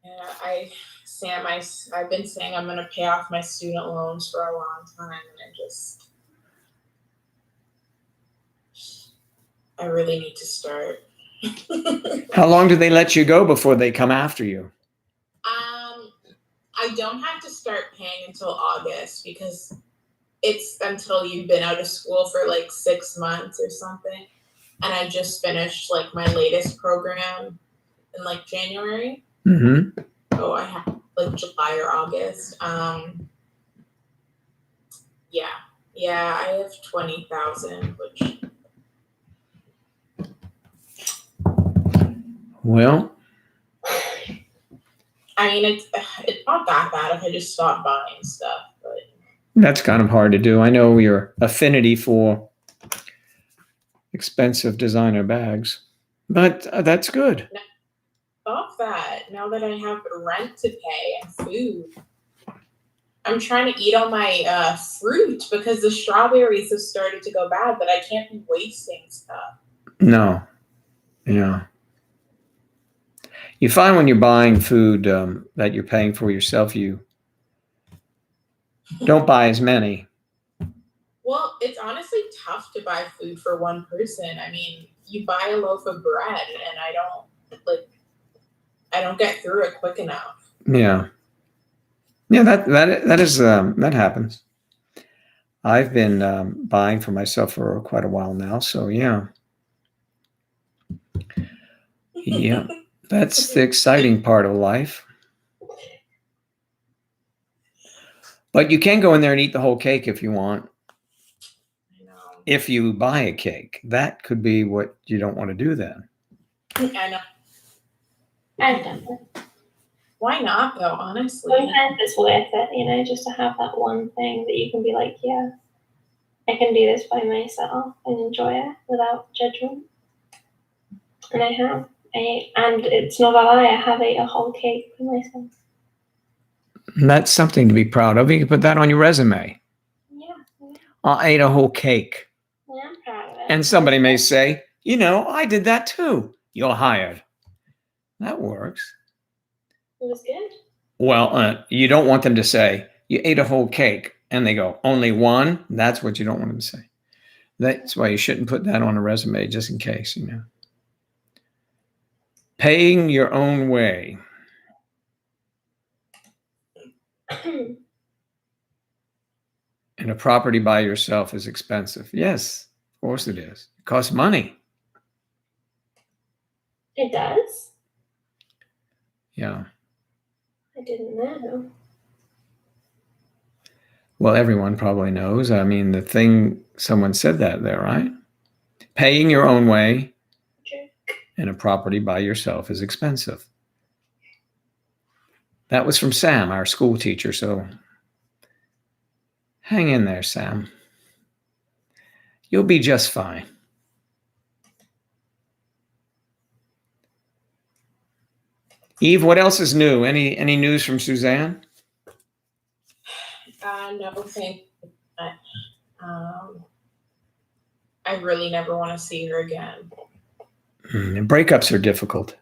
Yeah, Sam, I've been saying I'm going to pay off my student loans for a long time, and I really need to start. How long do they let you go before they come after you? I don't have to start paying until August because it's until you've been out of school for like 6 months or something. And I just finished like my latest program in like January. Mm-hmm. So I have like July or August. Yeah, I have 20,000, which. Well, I mean, it's not that bad if I just stop buying stuff, but that's kind of hard to do. I know your affinity for expensive designer bags, but that's good. off that. Now that I have rent to pay and food, I'm trying to eat all my fruit because the strawberries have started to go bad, but I can't be wasting stuff. No, yeah. You find when you're buying food that you're paying for yourself, you don't buy as many. Well, it's honestly tough to buy food for one person. I mean, you buy a loaf of bread and I don't get through it quick enough. Yeah. Yeah, that happens. I've been buying for myself for quite a while now, so yeah. Yeah. That's the exciting part of life. But you can go in there and eat the whole cake if you want. I know. If you buy a cake, that could be what you don't want to do then. I know. I've done it. Why not though, honestly? Sometimes it's worth it, just to have that one thing that you can be like, yeah, I can do this by myself and enjoy it without judgment. And I have. And it's not a lie, I have ate a whole cake for myself. That's something to be proud of. You can put that on your resume. Yeah. I ate a whole cake. Yeah, I'm proud of it. And somebody may say, I did that too. You're hired. That works. It was good. Well, you don't want them to say, you ate a whole cake. And they go, only one? That's what you don't want them to say. That's why you shouldn't put that on a resume, just in case, Paying your own way. And a property by yourself is expensive. Yes, of course it is. It costs money. It does? Yeah. I didn't know. Well, everyone probably knows. I mean, someone said that there, right? Paying your own way and a property by yourself is expensive. That was from Sam, our school teacher. So hang in there, Sam. You'll be just fine. Eve, what else is new? Any news from Suzanne? No, thank you. I really never want to see her again. Breakups are difficult.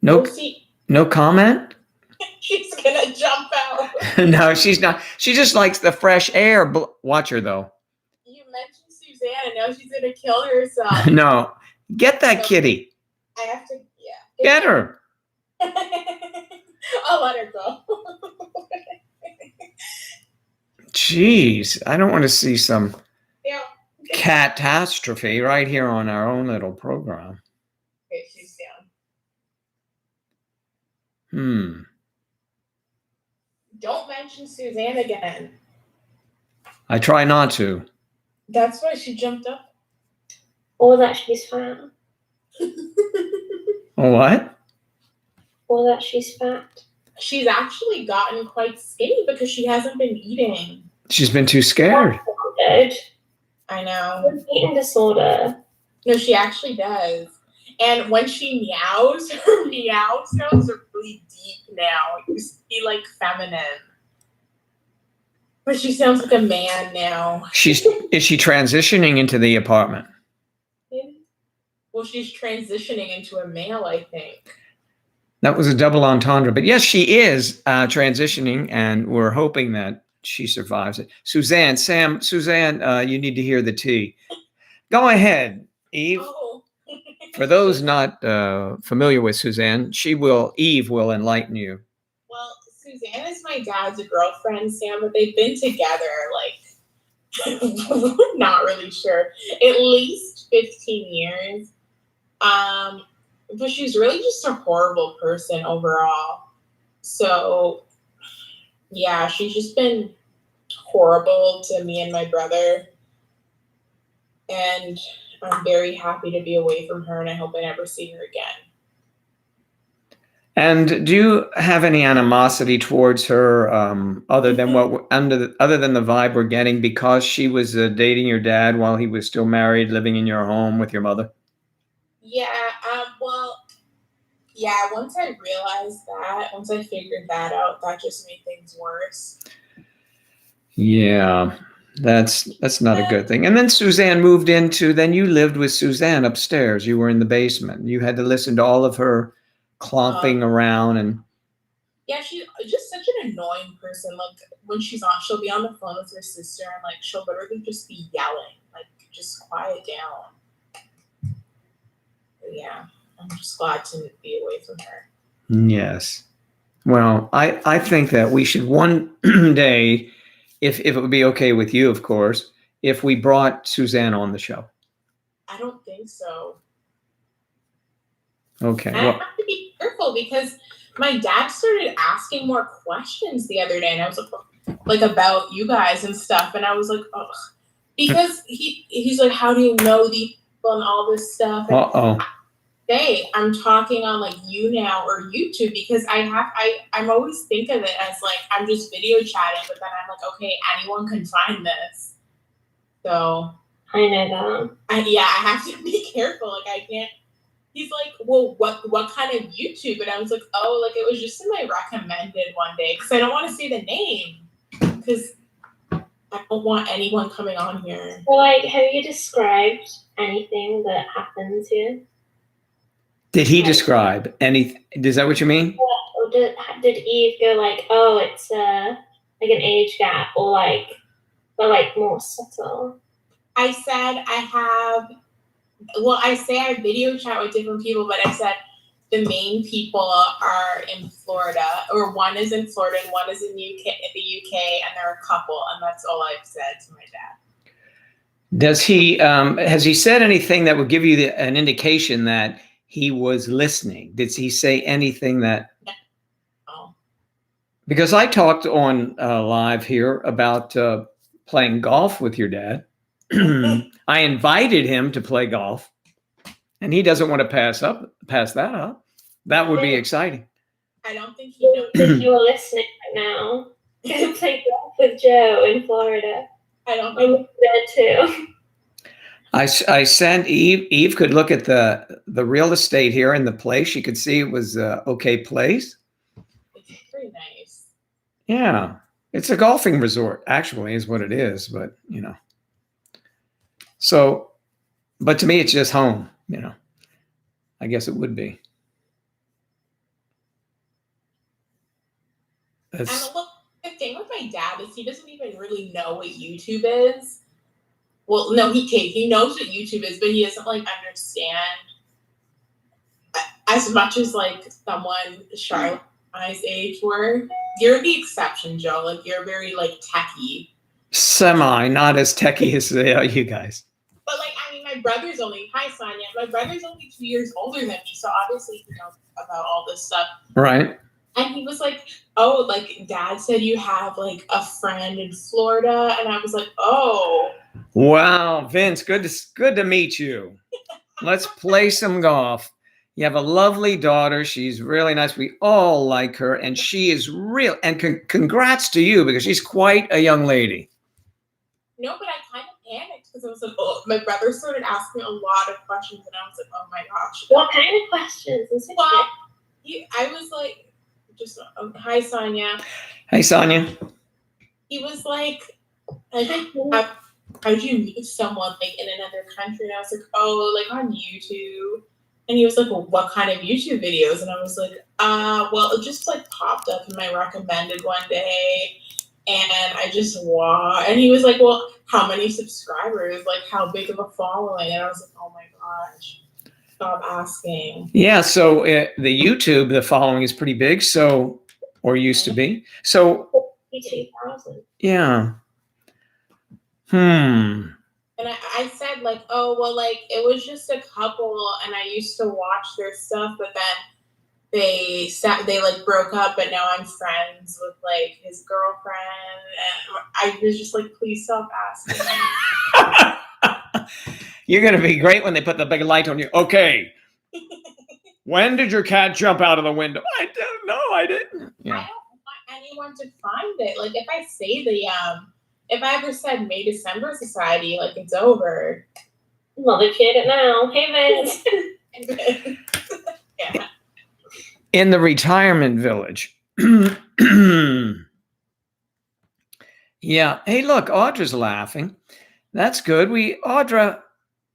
No comment? She's gonna jump out. No, she's not. She just likes the fresh air. Watch her though. You mentioned Suzanne, and now she's gonna kill herself. No, get that kitty. I have to, Get her. I'll let her go. Jeez, I don't want to see some catastrophe right here on our own little program. Okay, she's down. Don't mention Suzanne again. I try not to. That's why she jumped up. Or that she's fat. Oh, what? Or that she's fat. She's actually gotten quite skinny because she hasn't been eating. She's been too scared. Good. I know. Eating disorder. No, she actually does. And when she meows, her meow sounds are really deep now. It used to be like feminine. But she sounds like a man now. Is she transitioning into the apartment? Well, she's transitioning into a male, I think. That was a double entendre, but yes, she is transitioning, and we're hoping that she survives it. Suzanne, you need to hear the tea. Go ahead, Eve. Oh. For those not familiar with Suzanne, Eve will enlighten you. Well, Suzanne is my dad's girlfriend, Sam, but they've been together, like, we're not really sure, at least 15 years. But she's really just a horrible person overall. So, yeah, she's just been horrible to me and my brother. And I'm very happy to be away from her, and I hope I never see her again. And do you have any animosity towards her, other than other than the vibe we're getting, because she was dating your dad while he was still married, living in your home with your mother? Yeah. Once I realized that, once I figured that out, that just made things worse. Yeah, that's not a good thing. And then Suzanne moved then you lived with Suzanne upstairs. You were in the basement. You had to listen to all of her clomping around and. Yeah, she's just such an annoying person. Like, when she's on, she'll be on the phone with her sister, and like she'll literally just be yelling, like, just quiet down. But yeah, I'm just glad to be away from her. Yes. Well, I think that we should one day, if it would be okay with you, of course, if we brought Suzanne on the show. I don't think so. Okay. I have to be careful because my dad started asking more questions the other day, and I was like about you guys and stuff, and I was like, oh, because he's like, how do you know these people and all this stuff? And I'm talking on like YouNow or YouTube because I'm always think of it as like I'm just video chatting, but then I'm like, okay, anyone can find this. So I know that. I have to be careful. Like, I can't. He's like, well, what kind of YouTube? And I was like, oh, like, it was just in my recommended one day because I don't want to say the name because I don't want anyone coming on here. Well, like, have you described anything that happened to you? Did he describe anything? Is that what you mean? Or did Eve go like, oh, it's like an age gap, or like more subtle? I said I say I video chat with different people, but I said the main people are in Florida, or one is in Florida and one is in the UK, and they're a couple, and that's all I've said to my dad. Does he has he said anything that would give you an indication that he was listening? Did he say anything that? No. Because I talked on live here about playing golf with your dad. I invited him to play golf, and he doesn't want to pass that up. That would be exciting. I don't think he knows. If you're listening right now, go play golf with Joe in Florida. I don't think there too. I sent Eve. Eve could look at the real estate here in the place. She could see it was a okay place. It's pretty nice. Yeah, it's a golfing resort, actually, is what it is. But so, but to me, it's just home. I guess it would be. And look, the thing with my dad is he doesn't even really know what YouTube is. Well, no, he knows what YouTube is, but he doesn't like understand as much as like someone Charlotte and I's age were. You're the exception, Joe. Like, you're very like techie. Semi, not as techie as you guys. But like, I mean, my brother's only 2 years older than me, so obviously he knows about all this stuff. Right. And he was like, oh, like, Dad said you have like a friend in Florida, and I was like, oh. Wow, Vince, good to meet you. Let's play some golf. You have a lovely daughter. She's really nice. We all like her, and she is real. And congrats to you, because she's quite a young lady. No, but I kind of panicked because I was like, oh, my brother started asking a lot of questions, and I was like, oh my gosh. What kind of questions? Well, I was like, just, hi, Sonia. Hey, Sonia. he was like, I think, how'd you meet someone like in another country? And I was like, oh, like on YouTube. And he was like, well, what kind of YouTube videos? And I was like, well, it just like popped up in my recommended one day. And I just watched. And he was like, well, how many subscribers? Like, how big of a following? And I was like, oh my gosh, stop asking. Yeah. So the YouTube, the following is pretty big. So, or used to be. So, 52,000. yeah. And I said, like, oh, well, like, it was just a couple, and I used to watch their stuff, but then they like broke up, but now I'm friends with like his girlfriend, and I was just like, please stop asking. You're going to be great when they put the big light on you. Okay. When did your cat jump out of the window? I don't know. I didn't. Yeah. I don't want anyone to find it. Like, if I say if I ever said May December Society, like, it's over. Well, they've heard it now. Hey, Vince. Yeah. In the retirement village. Yeah. Hey, look, Audra's laughing. That's good. Audra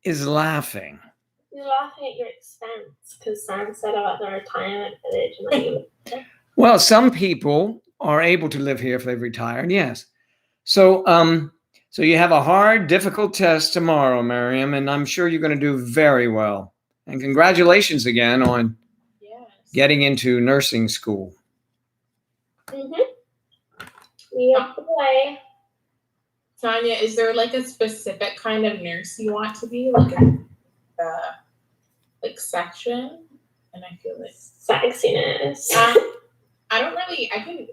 is laughing. You're laughing at your expense because Sam said about the retirement village and that you. Well, some people are able to live here if they've retired. Yes. So, so you have a hard, difficult test tomorrow, Miriam, and I'm sure you're going to do very well. And congratulations again on getting into nursing school. Yep, boy. Tanya, is there like a specific kind of nurse you want to be, like a like section? And I feel like Sexiness. I don't really. I can.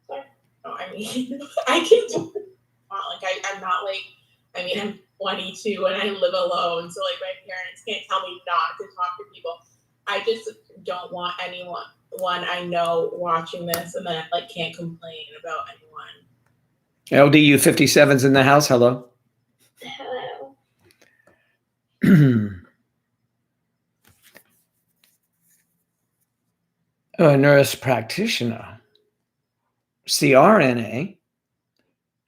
Sorry. No, I mean, I can do. Like I'm not like. I mean, I'm 22 and I live alone, so like my parents can't tell me not to talk to people. I just don't want anyone I know watching this and then like can't complain about anyone. LDU 57's in the house. Hello. Hello. A nurse practitioner, CRNA,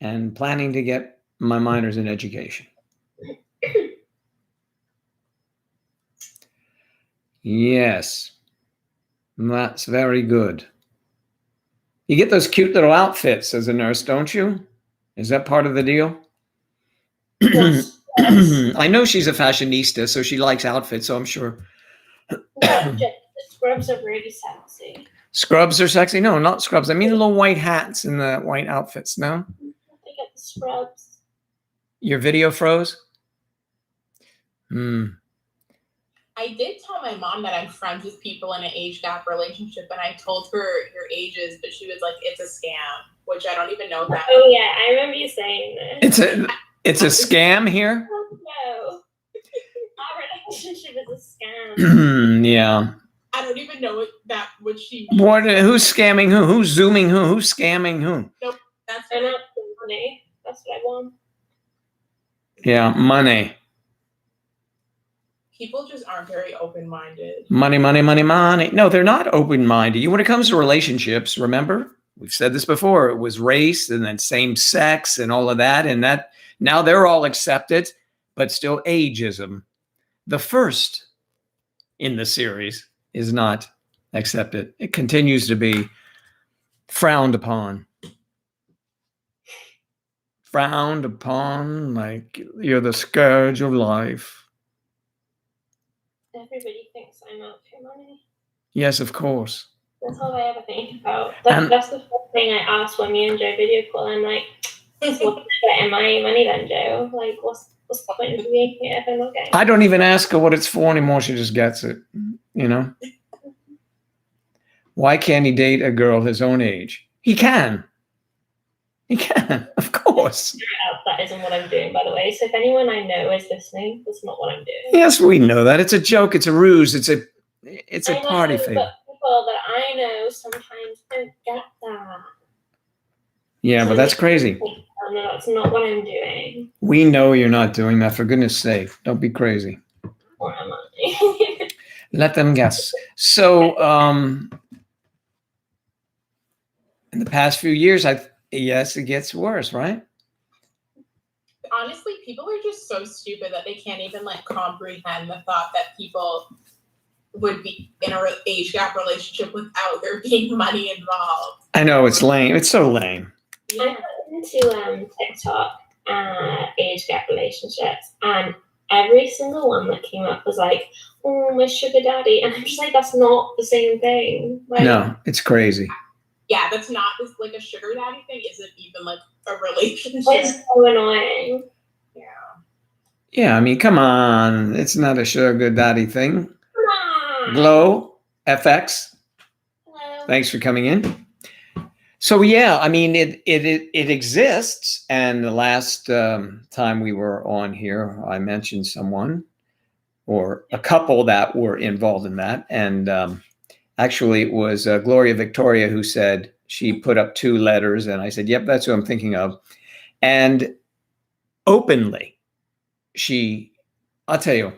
and planning to get my minors in education. Yes, that's very good. You get those cute little outfits as a nurse, don't you? Is that part of the deal? Yes. I know she's a fashionista, so she likes outfits, so I'm sure. The scrubs are really sexy. Scrubs are sexy? No, not scrubs. I mean the little white hats and the white outfits, no? They get the scrubs. Your video froze? I did tell my mom that I'm friends with people in an age gap relationship, and I told her your ages, but she was like, "It's a scam," which I don't even know that. Oh yeah, I remember you saying this. It's a scam here? Oh, no. Our relationship is a scam. Yeah. I don't even know what she. Who's scamming who? Who's zooming who? Who's scamming who? Nope, that's I know money. That's what I want. Yeah, money. People just aren't very open-minded. Money, money, money, money. No, they're not open-minded. When it comes to relationships, remember, we've said this before, it was race and then same sex and all of that. And that now they're all accepted, but still ageism. The first in the series is not accepted. It continues to be frowned upon. Frowned upon like you're the scourge of life. Everybody thinks I'm out for money. Yes, of course. That's all I ever think about. That's the first thing I asked when me and Joe video call. I'm like, what's getting my money then, Joe? Like, what's the point of being here if I'm not getting? I don't even ask her what it's for anymore. She just gets it, you know? Why can't he date a girl his own age? He can. He can, of course. That isn't what I'm doing, by the way. So if anyone I know is listening, that's not what I'm doing. Yes, we know that. It's a joke. It's a ruse. It's a party favor. But people that I know sometimes don't get that. Yeah, but that's crazy. No, that's not what I'm doing. We know you're not doing that. For goodness sake, don't be crazy. Or am I? Let them guess. So, In the past few years, yes, it gets worse, right? Honestly, people are just so stupid that they can't even like comprehend the thought that people would be in a age gap relationship without there being money involved. I know, it's lame. It's so lame. I got into TikTok age gap relationships, and every single one that came up was like, "Oh, my sugar daddy," and I'm just like, "That's not the same thing." Like, No, it's crazy. Yeah, that's not like a sugar daddy thing. Isn't even like a relationship. it's so annoying. Yeah. Yeah, I mean, come on. It's not a sugar daddy thing. Come on. Glow FX, Hello. thanks for coming in. So yeah, I mean, it exists. And the last time we were on here, I mentioned someone or a couple that were involved in that. And actually, it was Gloria Victoria who said she put up 2 letters. And I said, yep, that's what I'm thinking of. And openly, I'll tell you,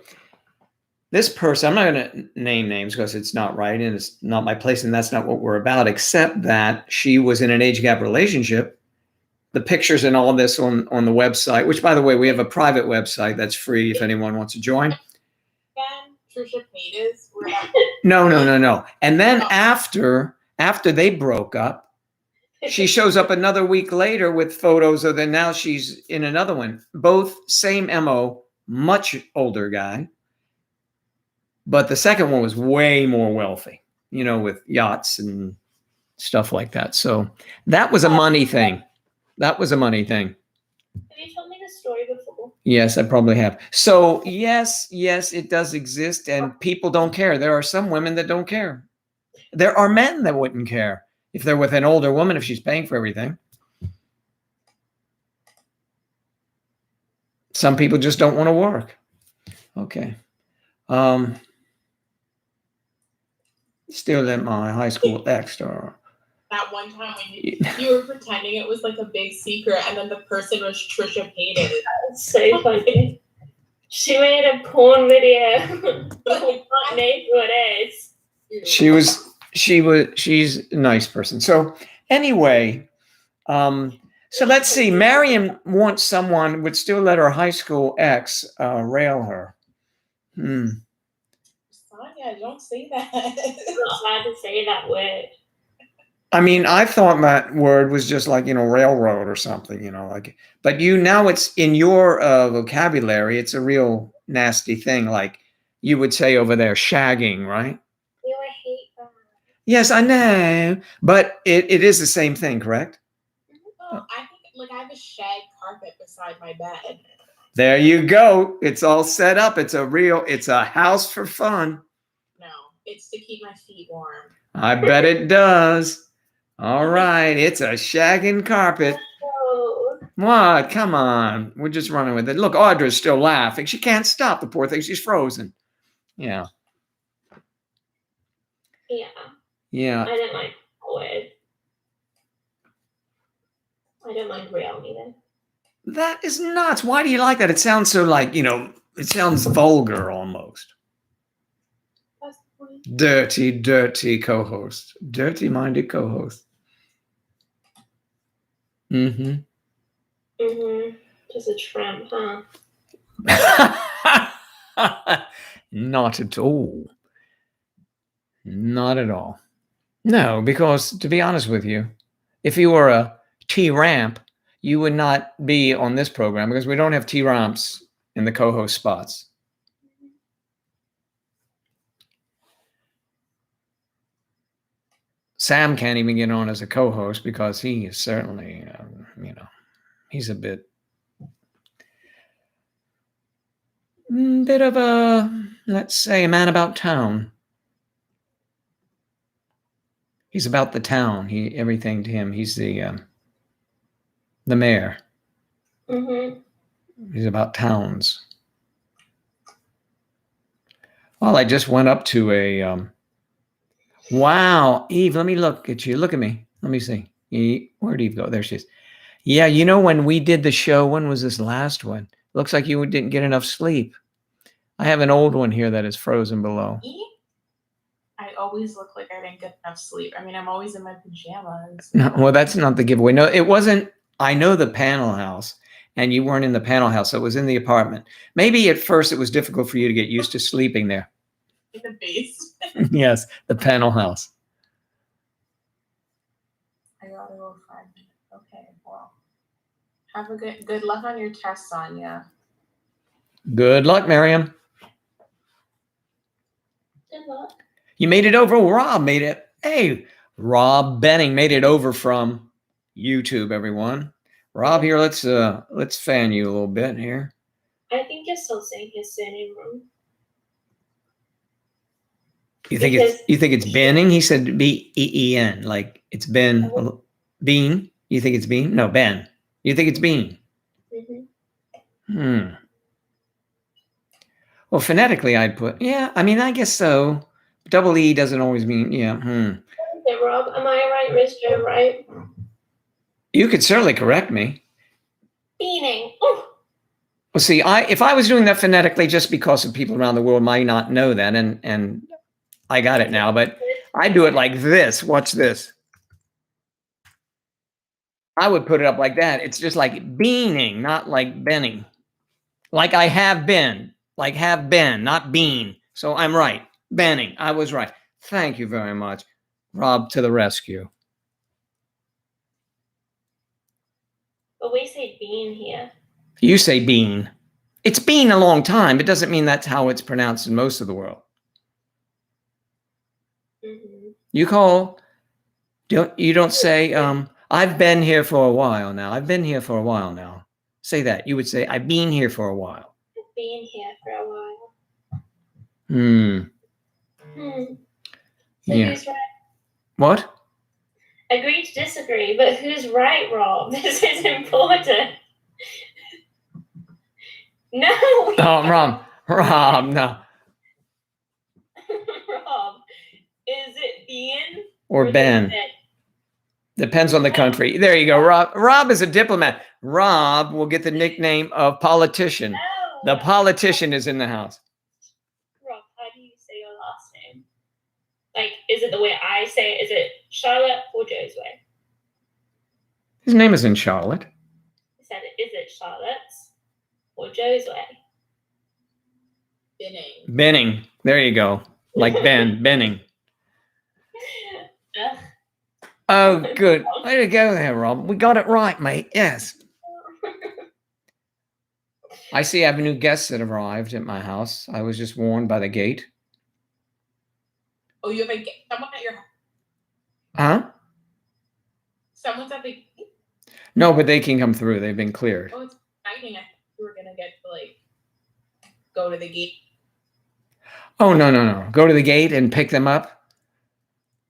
this person, I'm not going to name names because it's not right and it's not my place and that's not what we're about, except that she was in an age gap relationship. The pictures and all this on the website, which, by the way, we have a private website that's free if anyone wants to join. Again, Trisha Paytas. No. And then after they broke up, she shows up another week later with photos of now she's in another one. Both same MO, much older guy. But the second one was way more wealthy, with yachts and stuff like that. So that was a money thing. Have you told me this story before? Yes, I probably have. So yes, it does exist and people don't care. There are some women that don't care. There are men that wouldn't care if they're with an older woman, if she's paying for everything. Some people just don't want to work. Okay. Still at my high school ex. That one time when you were pretending it was like a big secret, and then the person was Trisha Paytas. That's so funny. She made a porn video. Not named what it is. She's a nice person. So anyway, so let's see. Marion wants someone would still let her high school ex rail her. Sonia, don't say that. I'm not allowed to say that word. I mean, I thought that word was just like, railroad or something, but now it's in your vocabulary. It's a real nasty thing. Like you would say over there, shagging, right? Ew, I hate that. Yes, I know, but it is the same thing, correct? Oh, I think I have a shag carpet beside my bed. There you go. It's all set up. It's a house for fun. No, it's to keep my feet warm. I bet it does. All right. It's a shagging carpet. Oh. What? Come on. We're just running with it. Look, Audra's still laughing. She can't stop, the poor thing. She's frozen. Yeah. Yeah. I don't mind that word. I don't mind real either. That is nuts. Why do you like that? It sounds so like, it sounds vulgar almost. That's the point. Dirty co-host. Dirty-minded co-host. Mm-hmm. Just a tramp, huh? Not at all. Not at all. No, because to be honest with you, if you were a T-ramp, you would not be on this program because we don't have T-ramps in the co-host spots. Sam can't even get on as a co-host because he is certainly, he's a bit of a, let's say, a man about town. He's about the town. Everything to him. He's the mayor. He's about towns. Well, I just went up to a. Wow, Eve, let me look at you. Look at me. Let me see. Where'd Eve go? There she is. Yeah, when we did the show, when was this last one? Looks like you didn't get enough sleep. I have an old one here that is frozen below. I always look like I didn't get enough sleep. I mean, I'm always in my pajamas. No, well, that's not the giveaway. No, it wasn't. I know the panel house, and you weren't in the panel house. So it was in the apartment. Maybe at first it was difficult for you to get used to sleeping there. In the base. Yes, the panel house. I gotta go 5 minutes. Okay, well. Have a good luck on your test, Sonia. Good luck, Miriam. Good luck. You made it over. Rob made it. Hey, Rob Benning made it over from YouTube, everyone. Rob, here, let's fan you a little bit here. I think you're still saying his surname wrong. You think it's Benning? He said B-E-E-N, like it's Ben Bean. You think it's Bean? No, Ben. You think it's Bean? Mm-hmm. Well, phonetically, I'd put, yeah, I mean, I guess so. Double E doesn't always mean, yeah. Okay, Rob, am I right, Miss Joe, right? You could certainly correct me. Beaning. Oh. Well, see, if I was doing that phonetically, just because of people around the world might not know that, and I got it now, but I do it like this. Watch this. I would put it up like that. It's just like beaning, not like benning. Like I have been, like have been, not bean. So I'm right. Benning. I was right. Thank you very much. Rob to the rescue. But we say bean here. You say bean. It's been a long time. It doesn't mean that's how it's pronounced in most of the world. Mm-hmm. You don't say, I've been here for a while now. I've been here for a while now. Say that. You would say, I've been here for a while. I've been here for a while. So Yeah. who's right? What? Agree to disagree, but who's right, Rob? This is important. No. Oh, Rob, no. Rob, is it Bean Or Ben. Depends on the country. There you go. Rob is a diplomat. Rob will get the nickname of politician. No. The politician is in the house. Rob, how do you say your last name? Like, is it the way I say it? Is it Charlotte or Joe's way? His name isn't Charlotte. I said, is it Charlotte's or Joe's way? Benning. Benning. There you go. Like Ben. Benning. Ugh. Oh, good. Way to go there, Rob. We got it right, mate. Yes. I see I have new guests that have arrived at my house. I was just warned by the gate. Oh, you have someone at your house? Huh? Someone's at the gate? No, but they can come through. They've been cleared. Oh, it's exciting. I thought you were going to get to, go to the gate. Oh, no. Go to the gate and pick them up?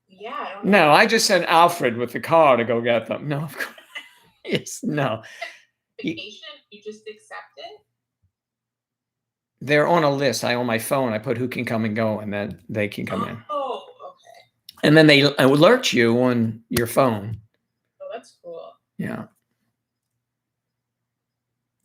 Yeah, I don't know. No, I just sent Alfred with the car to go get them. No, of course. Yes, no. Vacation? You just accept it? They're on a list. On my phone, I put who can come and go, and then they can come in. Oh, okay. And then they alert you on your phone. Oh, that's cool. Yeah.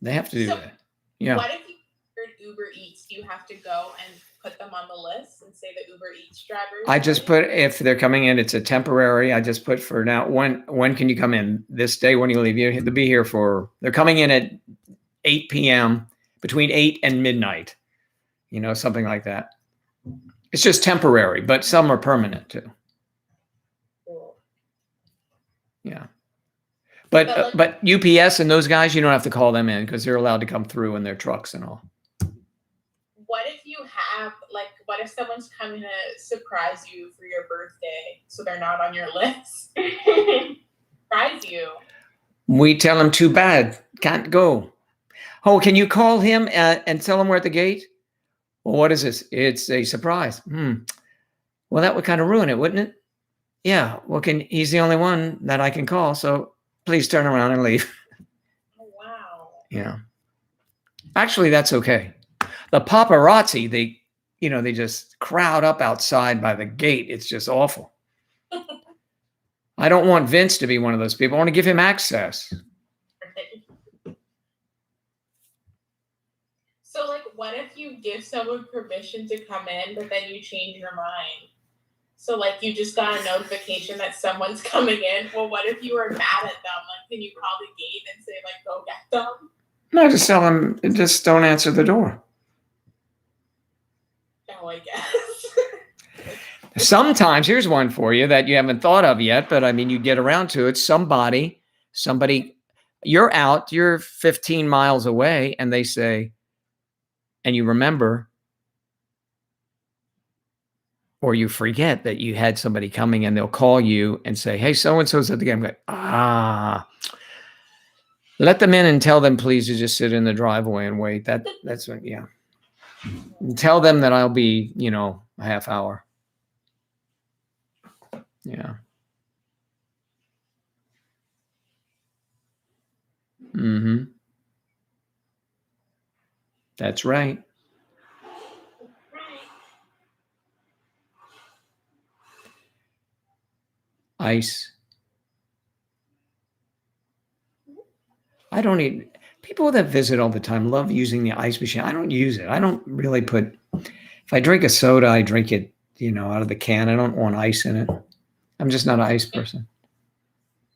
They have to do So, that. Yeah. What if you ordered Uber Eats? Do you have to go and put them on the list and say the Uber Eats drivers? I just put, if they're coming in, it's a temporary. I just put for now, when can you come in? This day, when you leave, you have to be here they're coming in at 8 p.m., between 8 and midnight, something like that. It's just temporary, but some are permanent too. Cool. Yeah. But UPS and those guys, you don't have to call them in because they're allowed to come through in their trucks and all. What if you have, what if someone's coming to surprise you for your birthday so they're not on your list? Surprise you. We tell them too bad, can't go. Oh, can you call him and tell him we're at the gate? Well, what is this? It's a surprise. Well, that would kind of ruin it, wouldn't it? Yeah. Well, he's the only one that I can call. So please turn around and leave. Oh, wow. Yeah. Actually, that's okay. The paparazzi, they just crowd up outside by the gate. It's just awful. I don't want Vince to be one of those people. I want to give him access. So, what if you give someone permission to come in, but then you change your mind? So like you just got a notification that someone's coming in. Well, what if you were mad at them? Like, can you call the gate and say like, go get them? No, just tell them, just don't answer the door. Oh, I guess. Sometimes, here's one for you that you haven't thought of yet, but I mean, you get around to it. Somebody, you're out, you're 15 miles away, and they say, and you remember, or you forget that you had somebody coming, and they'll call you and say, hey, so-and-so's at the game. Let them in and tell them, please, to just sit in the driveway and wait. That's what, yeah. And tell them that I'll be, a half hour. Yeah. Mm-hmm. That's right. Ice. I don't eat. People that visit all the time love using the ice machine. I don't use it. I don't really put. If I drink a soda, I drink it, out of the can. I don't want ice in it. I'm just not an ice person.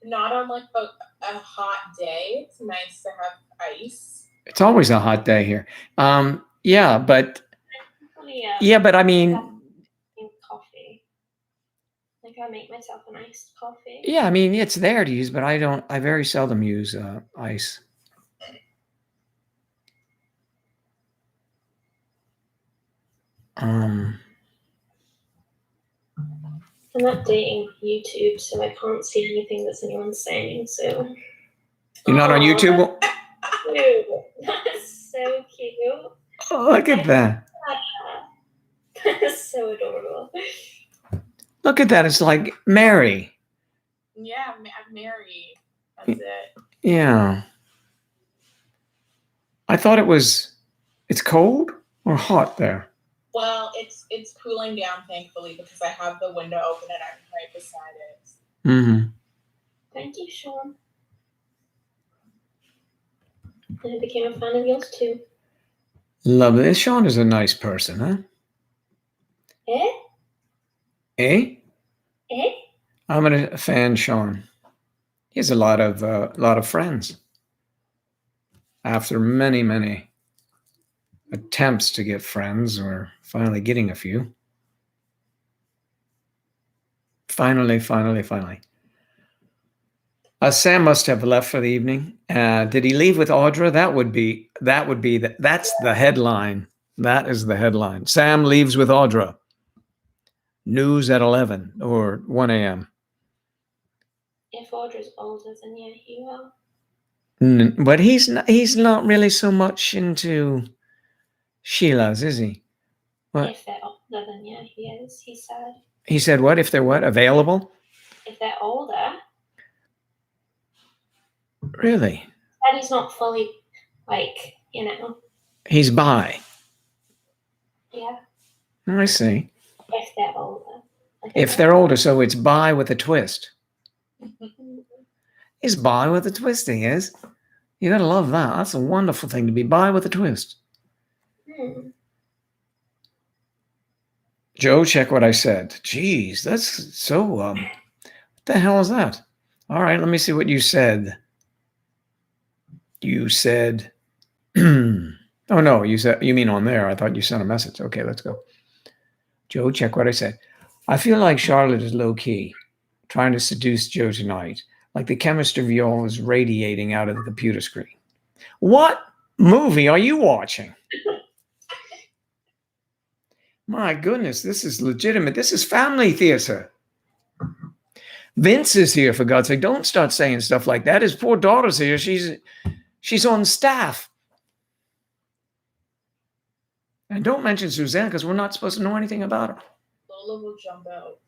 Not on like a hot day. It's nice to have ice. It's always a hot day here. Yeah, but I mean, coffee. Like I make myself an iced coffee. Yeah, I mean, it's there to use, but I very seldom use ice. I'm updating YouTube, so I can't see anything that's anyone's saying. So You're not on YouTube? Ew, that's so cute. Oh, look at that. That's so adorable. Look at that. It's like Mary. Yeah, I'm Mary. That's it. Yeah. I thought it's cold or hot there? Well, it's cooling down, thankfully, because I have the window open and I'm right beside it. Mm-hmm. Thank you, Sean. I became a fan of yours too. Lovely. Sean is a nice person, huh? Eh? Eh? Eh? I'm a fan, Sean. He has a lot of friends. After many, many attempts to get friends, we're finally getting a few. Finally. Sam must have left for the evening. Did he leave with Audra? That's the headline. That is the headline. Sam leaves with Audra. News at 11 or 1 a.m. If Audra's older, then yeah, he will. But he's not really so much into Sheila's, is he? What? If they're older, then yeah, he is. He said. He said what? If they're what? Available? If they're older. Really? And he's not fully, He's bi. Yeah. I see. If they're older. If they're older, so it's bi with a twist. He's bi with a twist, he is. You gotta love that. That's a wonderful thing to be bi with a twist. Joe, check what I said. Jeez, that's so, what the hell is that? All right, let me see what you said. You said, oh no, you mean on there. I thought you sent a message. Okay, let's go. Joe, check what I said. I feel like Charlotte is low key, trying to seduce Joe tonight, like the chemistry of y'all is radiating out of the computer screen. What movie are you watching? My goodness, this is legitimate. This is family theater. Vince is here, for God's sake. Don't start saying stuff like that. His poor daughter's here. She's on staff. And don't mention Suzanne because we're not supposed to know anything about her. Lola will jump out.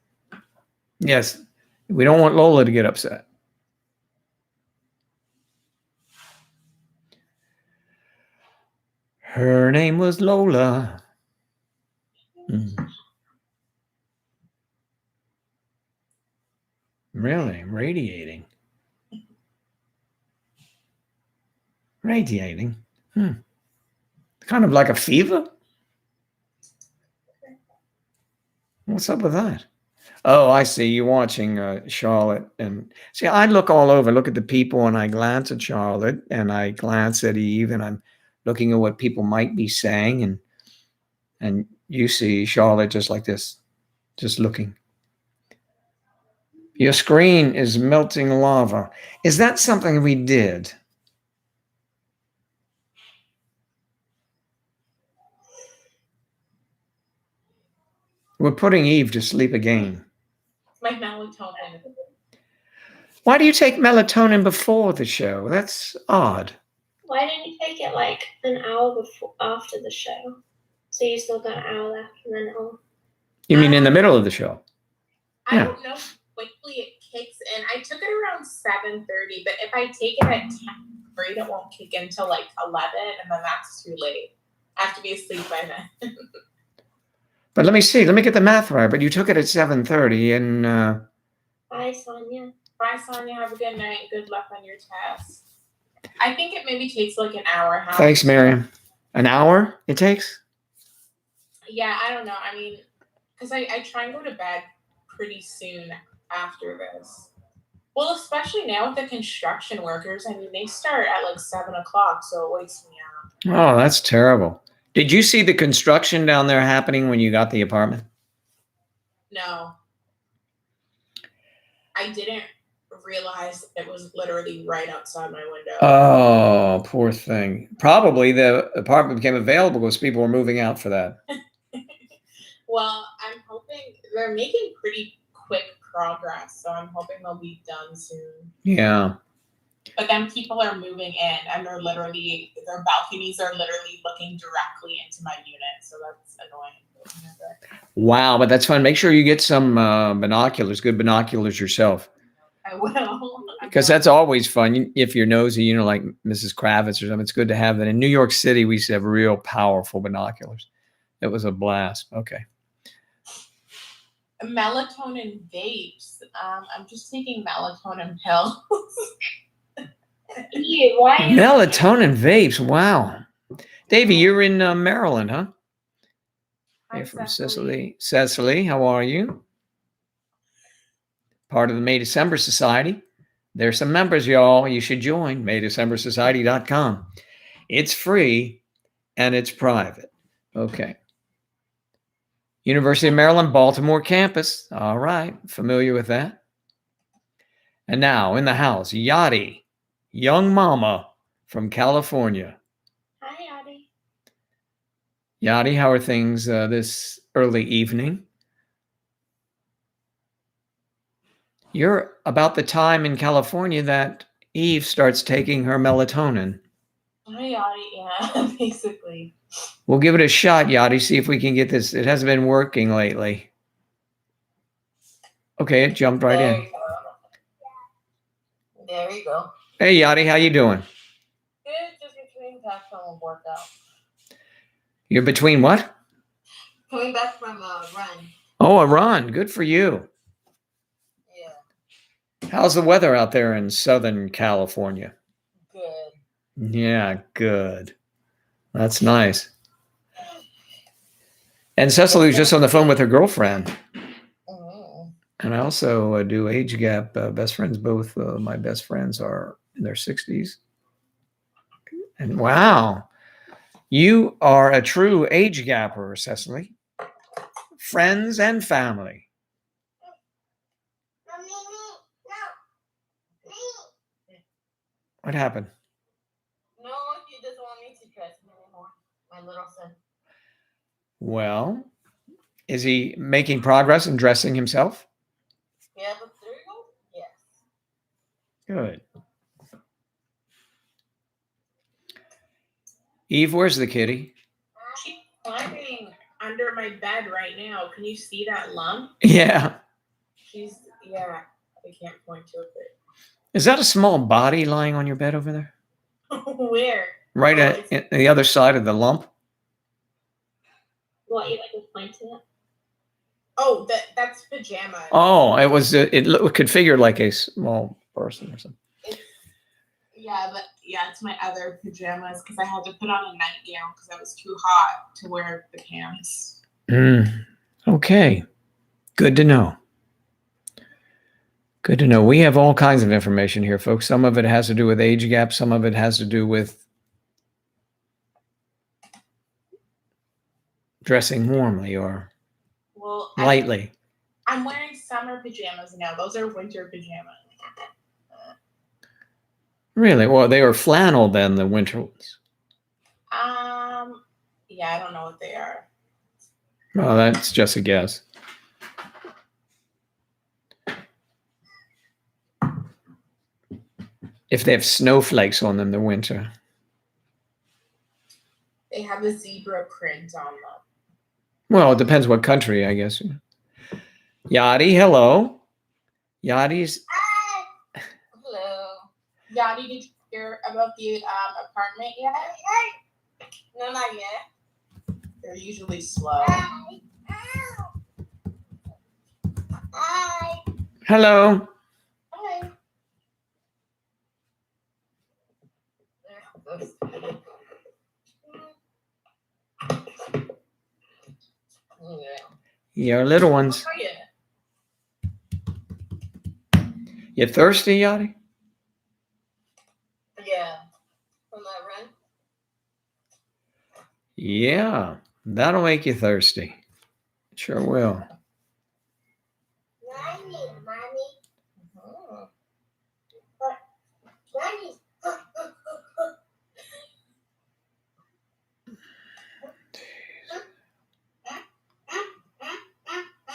Yes, we don't want Lola to get upset. Her name was Lola. Really? Radiating? Kind of like a fever? What's up with that? Oh, I see. You're watching Charlotte. And see, I look all over, look at the people, and I glance at Charlotte and I glance at Eve, and I'm looking at what people might be saying. And you see Charlotte just like this, just looking. Your screen is melting lava. Is that something we did? We're putting Eve to sleep again. My melatonin. Why do you take melatonin before the show? That's odd. Why didn't you take it like an hour before after the show? So you still got an hour left and then it'll. You mean in the middle of the show? I Yeah. don't know how quickly it kicks in. I took it around 7:30, but if I take it at 10:30, it won't kick in till like 11, and then that's too late. I have to be asleep by then. But let me see. Let me get the math right. But you took it at 7:30, and Bye, Sonia. Bye, Sonia. Have a good night. Good luck on your test. I think it maybe takes like an hour. thanks, Miriam. An hour it takes? Yeah, I don't know. I mean, because I try and go to bed pretty soon after this. Well, especially now with the construction workers. I mean, they start at like 7 o'clock, so it wakes me up. Oh, that's terrible. Did you see the construction down there happening when you got the apartment? No. I didn't realize it was literally right outside my window. Oh, poor thing. Probably the apartment became available because people were moving out for that. Well, I'm hoping they're making pretty quick progress, so I'm hoping they'll be done soon. Yeah. But then people are moving in, and their balconies are literally looking directly into my unit, so that's annoying. Wow, but that's fun. Make sure you get some binoculars, good binoculars yourself, I will. because that's always fun. If you're nosy, like Mrs. Kravitz or something, it's good to have that. In New York City, we used to have real powerful binoculars. It was a blast. Okay. Melatonin vapes. I'm just taking melatonin pills. You, why? Melatonin vapes. Wow. Davey, you're in Maryland, huh? Hi, You're from Cecily. Sicily. Cecily, how are you? Part of the May December Society. There's some members, y'all. You should join MayDecemberSociety.com. It's free and it's private. Okay. University of Maryland, Baltimore campus. All right. Familiar with that? And now in the house, Yachty, young mama from California. Hi, Addie. Yachty, how are things this early evening? You're about the time in California that Eve starts taking her melatonin. Yeah, basically. We'll give it a shot, Yachty, see if we can get this. It hasn't been working lately. Okay, it jumped right in. There you go. Hey, Yachty, how you doing? Good, just between back from a workout. You're between what? Coming back from a run. Oh, a run. Good for you. Yeah, How's the weather out there in Southern California? good. Yeah, good. That's nice. And Cecily was just on the phone with her girlfriend. Mm-hmm. And I also do age gap best friends. Both my best friends are in their 60s. And wow, you are a true age gapper, Cecily. Friends and family. What happened? No, he doesn't want me to dress him anymore. My little son. Well, is he making progress in dressing himself? Yeah, but there you go. Yes. Good. Eve, where's the kitty? She's climbing under my bed right now. Can you see that lump? Yeah. Yeah, I can't point to it. Is that a small body lying on your bed over there? Where? Right at the other side of the lump? What, you like to point to it? Oh, that's pajamas. Oh, it was. It configured like a small person or something. It's my other pajamas because I had to put on a nightgown because I was too hot to wear the pants. Okay, good to know. Good to know. We have all kinds of information here, folks. Some of it has to do with age gap. Some of it has to do with dressing warmly or Well, lightly. I'm wearing summer pajamas now. Those are winter pajamas. Really? Well, they are flannel then, the winter ones. Yeah, I don't know what they are. Well, that's just a guess. If they have snowflakes on them, they're winter. They have a zebra print on them. Well, it depends what country, I guess. Yadi, hello. Yadi's. Hello. Yadi, did you hear about the apartment yet? No, not yet. They're usually slow. Hi. Hello. Hi. Your little ones. How are you? You thirsty, Yadi? Yeah. From that run? Yeah, that'll make you thirsty. Sure will. Mommy. Mommy.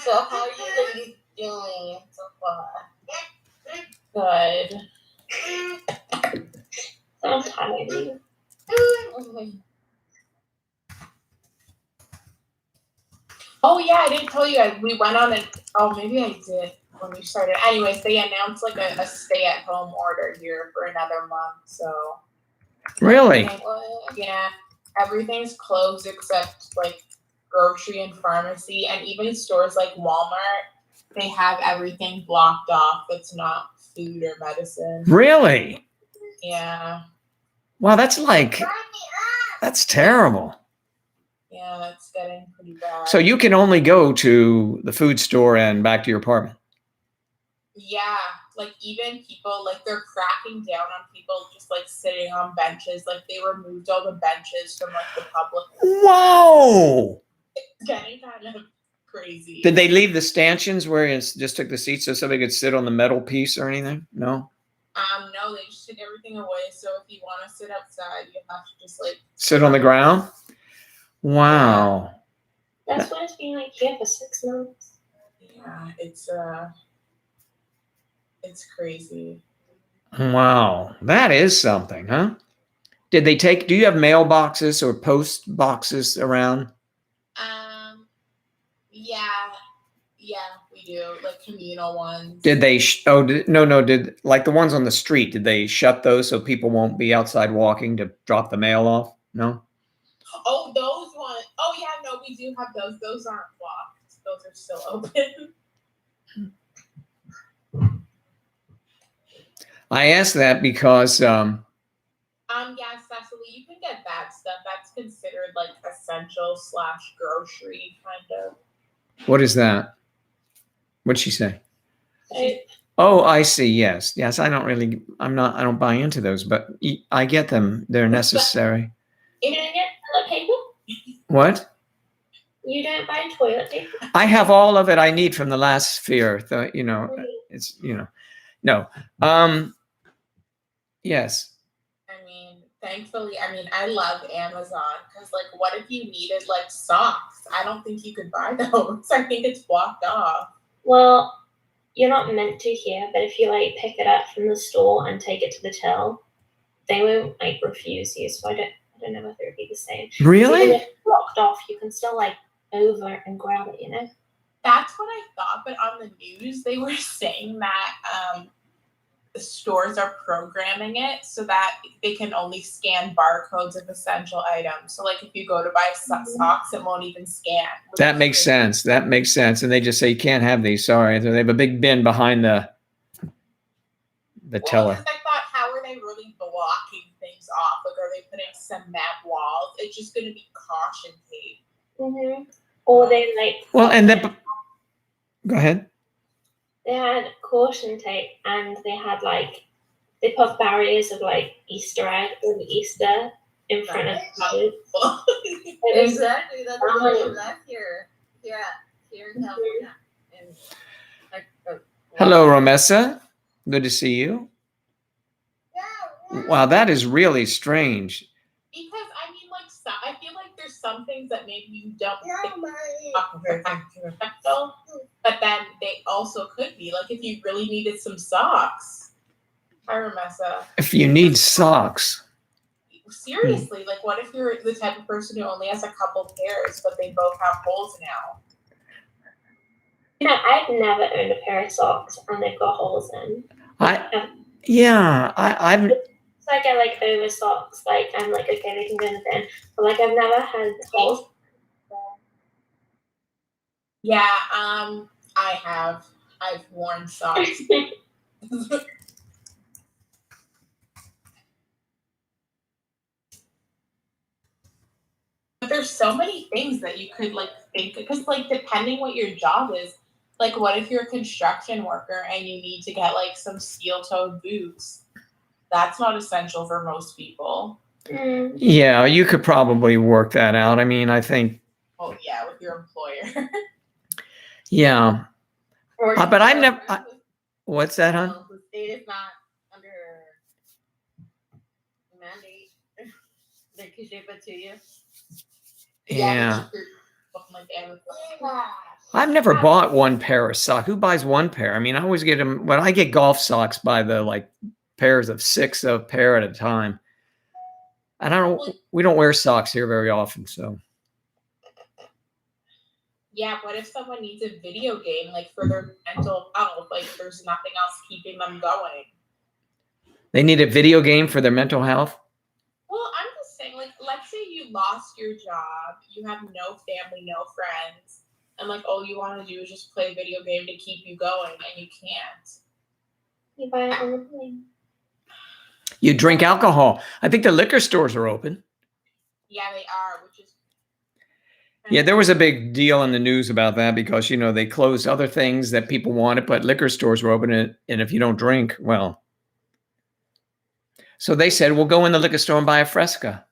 So how are you ladies doing so far? Good. I'm tired. Oh yeah, I didn't tell you guys. We went on a. Oh, maybe I did when we started. Anyways, they announced like a stay-at-home order here for another month. So Really? yeah, everything's closed except like grocery and pharmacy, and even stores like Walmart. They have everything blocked off. That's not food or medicine. Really? Yeah. Wow, that's terrible. Yeah, it's getting pretty bad. So you can only go to the food store and back to your apartment. Yeah, like even people, like they're cracking down on people just like sitting on benches. Like they removed all the benches from like the public. Whoa! It's getting kind of crazy. Did they leave the stanchions where it just took the seats so somebody could sit on the metal piece or anything? No? No, they just took everything away. So if you want to sit outside, you have to just like Sit on the ground? Wow. That's what it's been like here for 6 months. Yeah, it's crazy. Wow. That is something, huh? Do you have mailboxes or post boxes around? Yeah, we do like communal ones. Did they, did like the ones on the street, did they shut those so people won't be outside walking to drop the mail off? No? Oh, those ones. Oh yeah, no, we do have those. Those aren't locked. Those are still open. I asked that because, Yeah, Cecily, you can get that stuff. That's considered like essential / grocery kind of. what is that? What'd she say? So, Oh, I see. Yes. I don't buy into those, but I get them. They're necessary. you don't get toilet paper? What? You don't buy toilet paper? I have all of it I need from the last sphere. It's, no. Yes. I mean, thankfully, I love Amazon because, like, what if you needed like socks? I don't think you could buy those. I think it's blocked off. Well, you're not meant to here, but if you like pick it up from the store and take it to the till, they won't like refuse you. So I don't know whether it'd be the same. Really? Even if it's blocked off, you can still like over and grab it, That's what I thought, but on the news they were saying that the stores are programming it so that they can only scan barcodes of essential items. So like if you go to buy socks, it won't even scan. That makes sense. And they just say you can't have these. Sorry. They have a big bin behind the teller. Because I thought, how are they really blocking things off? Like, are they putting cement walls? It's just going to be caution tape. Or they like. Well, and then go ahead. They had caution tape, and they had like they put barriers of like Easter eggs and Easter in front of the kids. It was Exactly. That's what we did last year. Here in California. And like, Hello, Romessa. Good to see you. Wow, that is really strange. Because I mean, like, I feel like there's some things that maybe you don't think are but then they also could be. Like, if you really needed some socks. Hi, Romessa. If you need socks. Seriously, like, what if you're the type of person who only has a couple pairs, but they both have holes now? You know, I've never owned a pair of socks and they've got holes in. I've So I get like over socks, like I'm like, okay, they can go in the bin. But like I've never had holes. Yeah, I've worn socks. But there's so many things that you could like think, because like depending what your job is, like what if you're a construction worker and you need to get like some steel-toed boots? That's not essential for most people. Yeah, you could probably work that out. I mean, I think. Oh yeah, with your employer. Yeah. But I've never. What's that, hon? the state is not under mandate. They can ship it to you. Yeah. Like Amazon. I've never bought one pair of socks. Who buys one pair? I mean, I always get them when I get golf socks by the like pairs of 6 a pair at a time. And we don't wear socks here very often, so. Yeah, what if someone needs a video game, like for their mental health? Like there's nothing else keeping them going. They need a video game for their mental health? Well, I'm just saying, like, let's say you lost your job, you have no family, no friends, and like all you want to do is just play a video game to keep you going, and you can't. You buy it on the plane. You drink alcohol. I think the liquor stores are open. Yeah, they are, which is. Yeah, there was a big deal in the news about that because, you know, they closed other things that people wanted, but liquor stores were open. And if you don't drink, well. So they said, we'll go in the liquor store and buy a Fresca.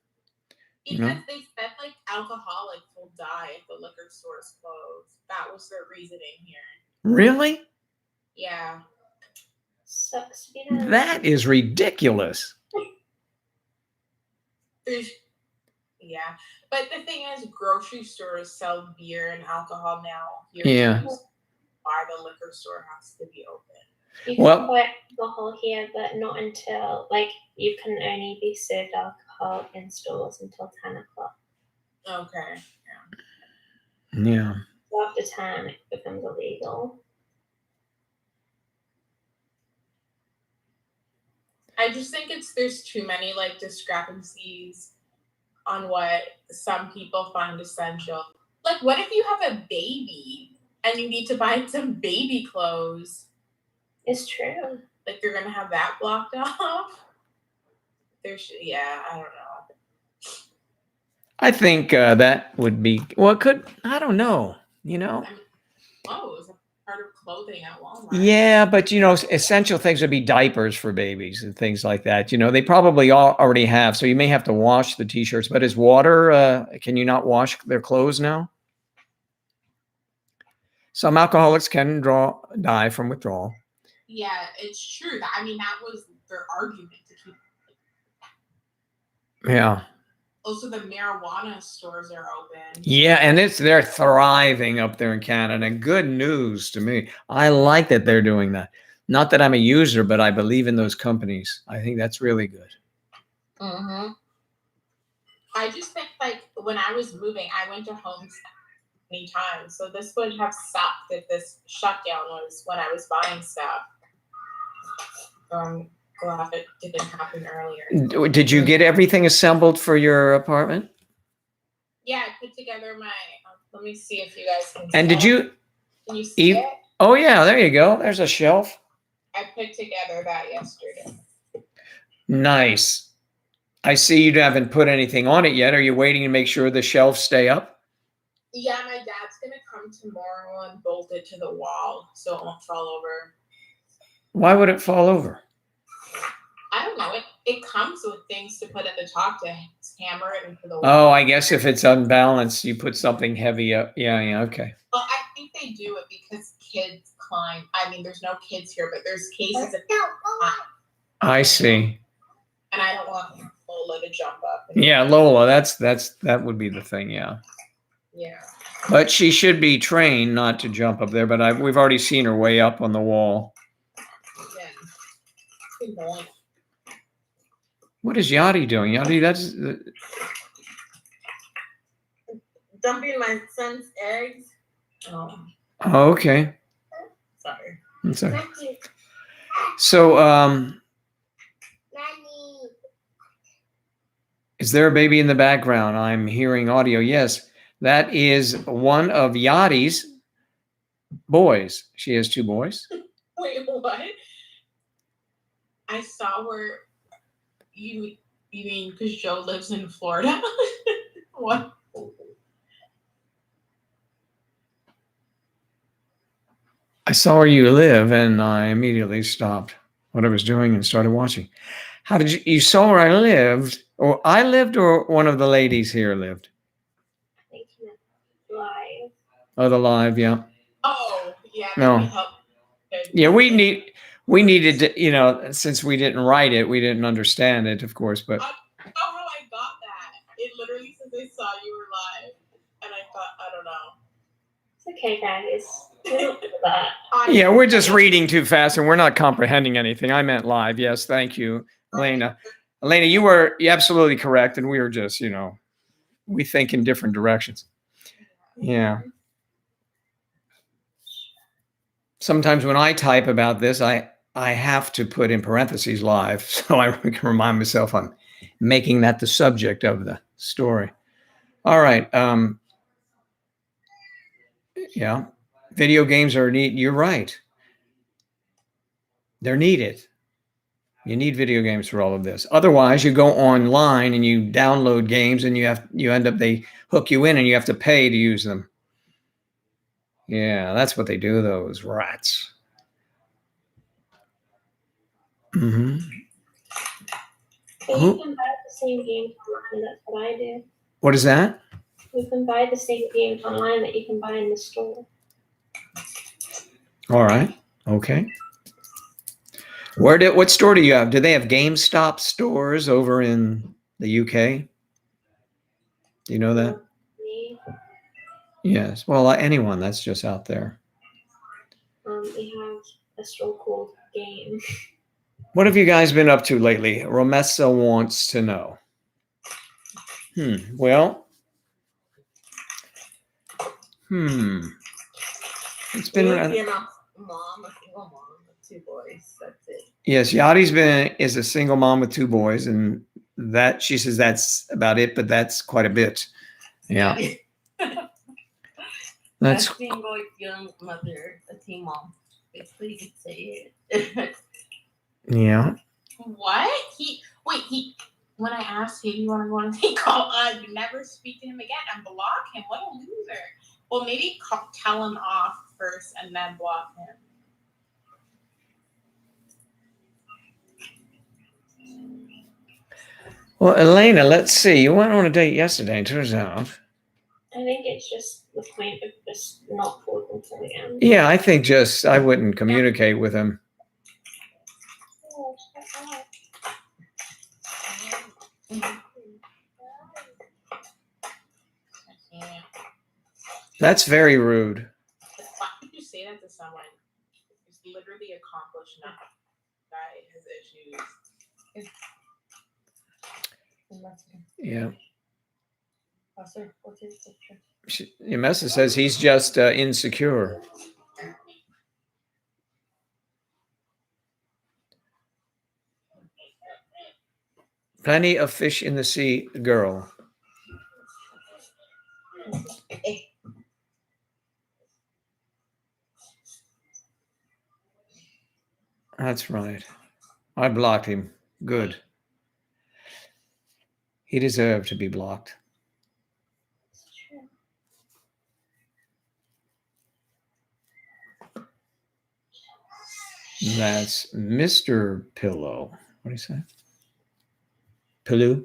Because You know? they said, like, alcoholics will die if the liquor stores close. That was their reasoning here. Really? Yeah. Sucks to be done. That is ridiculous. Yeah. But the thing is, grocery stores sell beer and alcohol now. Yeah. Why the liquor store has to be open. You can Well- buy alcohol here, but not until like you can only be served alcohol in stores until 10 o'clock. Okay. Yeah. So after 10, it becomes illegal. I just think there's too many like discrepancies on what some people find essential. Like, what if you have a baby and you need to buy some baby clothes? It's true. Like, you're gonna have that blocked off? Yeah, I don't know. I think that would be, well, it could, I don't know, you know. Oh, it was a part of clothing at Walmart. Yeah, but, you know, essential things would be diapers for babies and things like that. You know, they probably already have, so you may have to wash the T-shirts. But is water, can you not wash their clothes now? Some alcoholics can die from withdrawal. Yeah, it's true. I mean, that was their argument to keep. Yeah. Also, the marijuana stores are open. Yeah, and they're thriving up there in Canada. Good news to me. I like that they're doing that. Not that I'm a user, but I believe in those companies. I think that's really good. Mm-hmm. I just think, like, when I was moving, I went to homes many times. So this would have sucked if this shutdown was when I was buying stuff. Glad it didn't happen earlier. Did you get everything assembled for your apartment? Yeah, I put together my. Let me see if you guys can. And did you? Can you see it? Oh yeah, there you go. There's a shelf. I put together that yesterday. Nice. I see you haven't put anything on it yet. Are you waiting to make sure the shelves stay up? Yeah, my dad's gonna come come tomorrow and bolt it to the wall so it won't fall over. Why would it fall over? I don't know. It comes with things to put at the top to hammer it into the wall. Oh, I guess if it's unbalanced, you put something heavy up. Yeah, okay. Well, I think they do it because kids climb. I mean, there's no kids here, but there's cases of, I see. and I don't want Lola to jump up. Yeah, Lola, that would be the thing, yeah. Yeah. But she should be trained not to jump up there, but we've already seen her way up on the wall. Yeah. Good boy. What is Yachty doing? Yachty, that's Dumping my son's eggs. Oh, okay. sorry. That's all right. So, Nanny. is there a baby in the background? I'm hearing audio. Yes, that is one of Yachty's boys. She has 2 boys. Wait, what? I saw where you mean because Joe lives in Florida? What? I saw where you live, and I immediately stopped what I was doing and started watching. How did you saw where I lived, or I lived, or one of the ladies here lived? I think you meant live. Oh, the live, yeah. Oh, yeah. No. That would help. Yeah, we needed to, since we didn't write it, we didn't understand it, of course, but Oh, how I got that. It literally says I saw you were live. And I thought, I don't know. It's okay, guys. We don't do that. yeah, we're just reading too fast and we're not comprehending anything. I meant live. Yes, thank you, Elena. Elena, you're absolutely correct, and we were just, we think in different directions. Yeah. Sometimes when I type about this, I have to put in parentheses live, so I can remind myself I'm making that the subject of the story. All right. Yeah. Video games are neat. You're right. They're needed. You need video games for all of this. Otherwise, you go online and you download games, and they hook you in, and you have to pay to use them. Yeah, that's what they do, those rats. Mm-hmm. But Who- you can buy the same games online. That's what I do. What is that? You can buy the same games online that you can buy in the store. All right. Okay. What store do you have? Do they have GameStop stores over in the UK? Do you know that? Me, Yes. Well, anyone that's just out there. we have a store called Game. What have you guys been up to lately? Romessa wants to know. Well. It's been around. Being a mom, a single mom with 2 boys. That's it. Yes, Yachty's is a single mom with 2 boys, and that she says that's about it, but that's quite a bit. Yeah. That's A single young mother, a teen mom. Basically, you could say it. yeah. What? When I asked him, you want to go on a take call, I never speak to him again and block him. What a loser. Well, maybe tell him off first and then block him. Well, Elena, let's see. You went on a date yesterday, it turns out. I think it's just the point of just not talking to him. Yeah, I think I wouldn't communicate with him. Oh, shut up. Yeah. That's very rude. Why would you say that to someone who's literally accomplished nothing? Guy has issues. Yeah. Your message says he's just insecure. Plenty of fish in the sea, girl. That's right. I blocked him. Good. He deserved to be blocked. It's true. That's Mr. Pillow. What do you say? Pillow?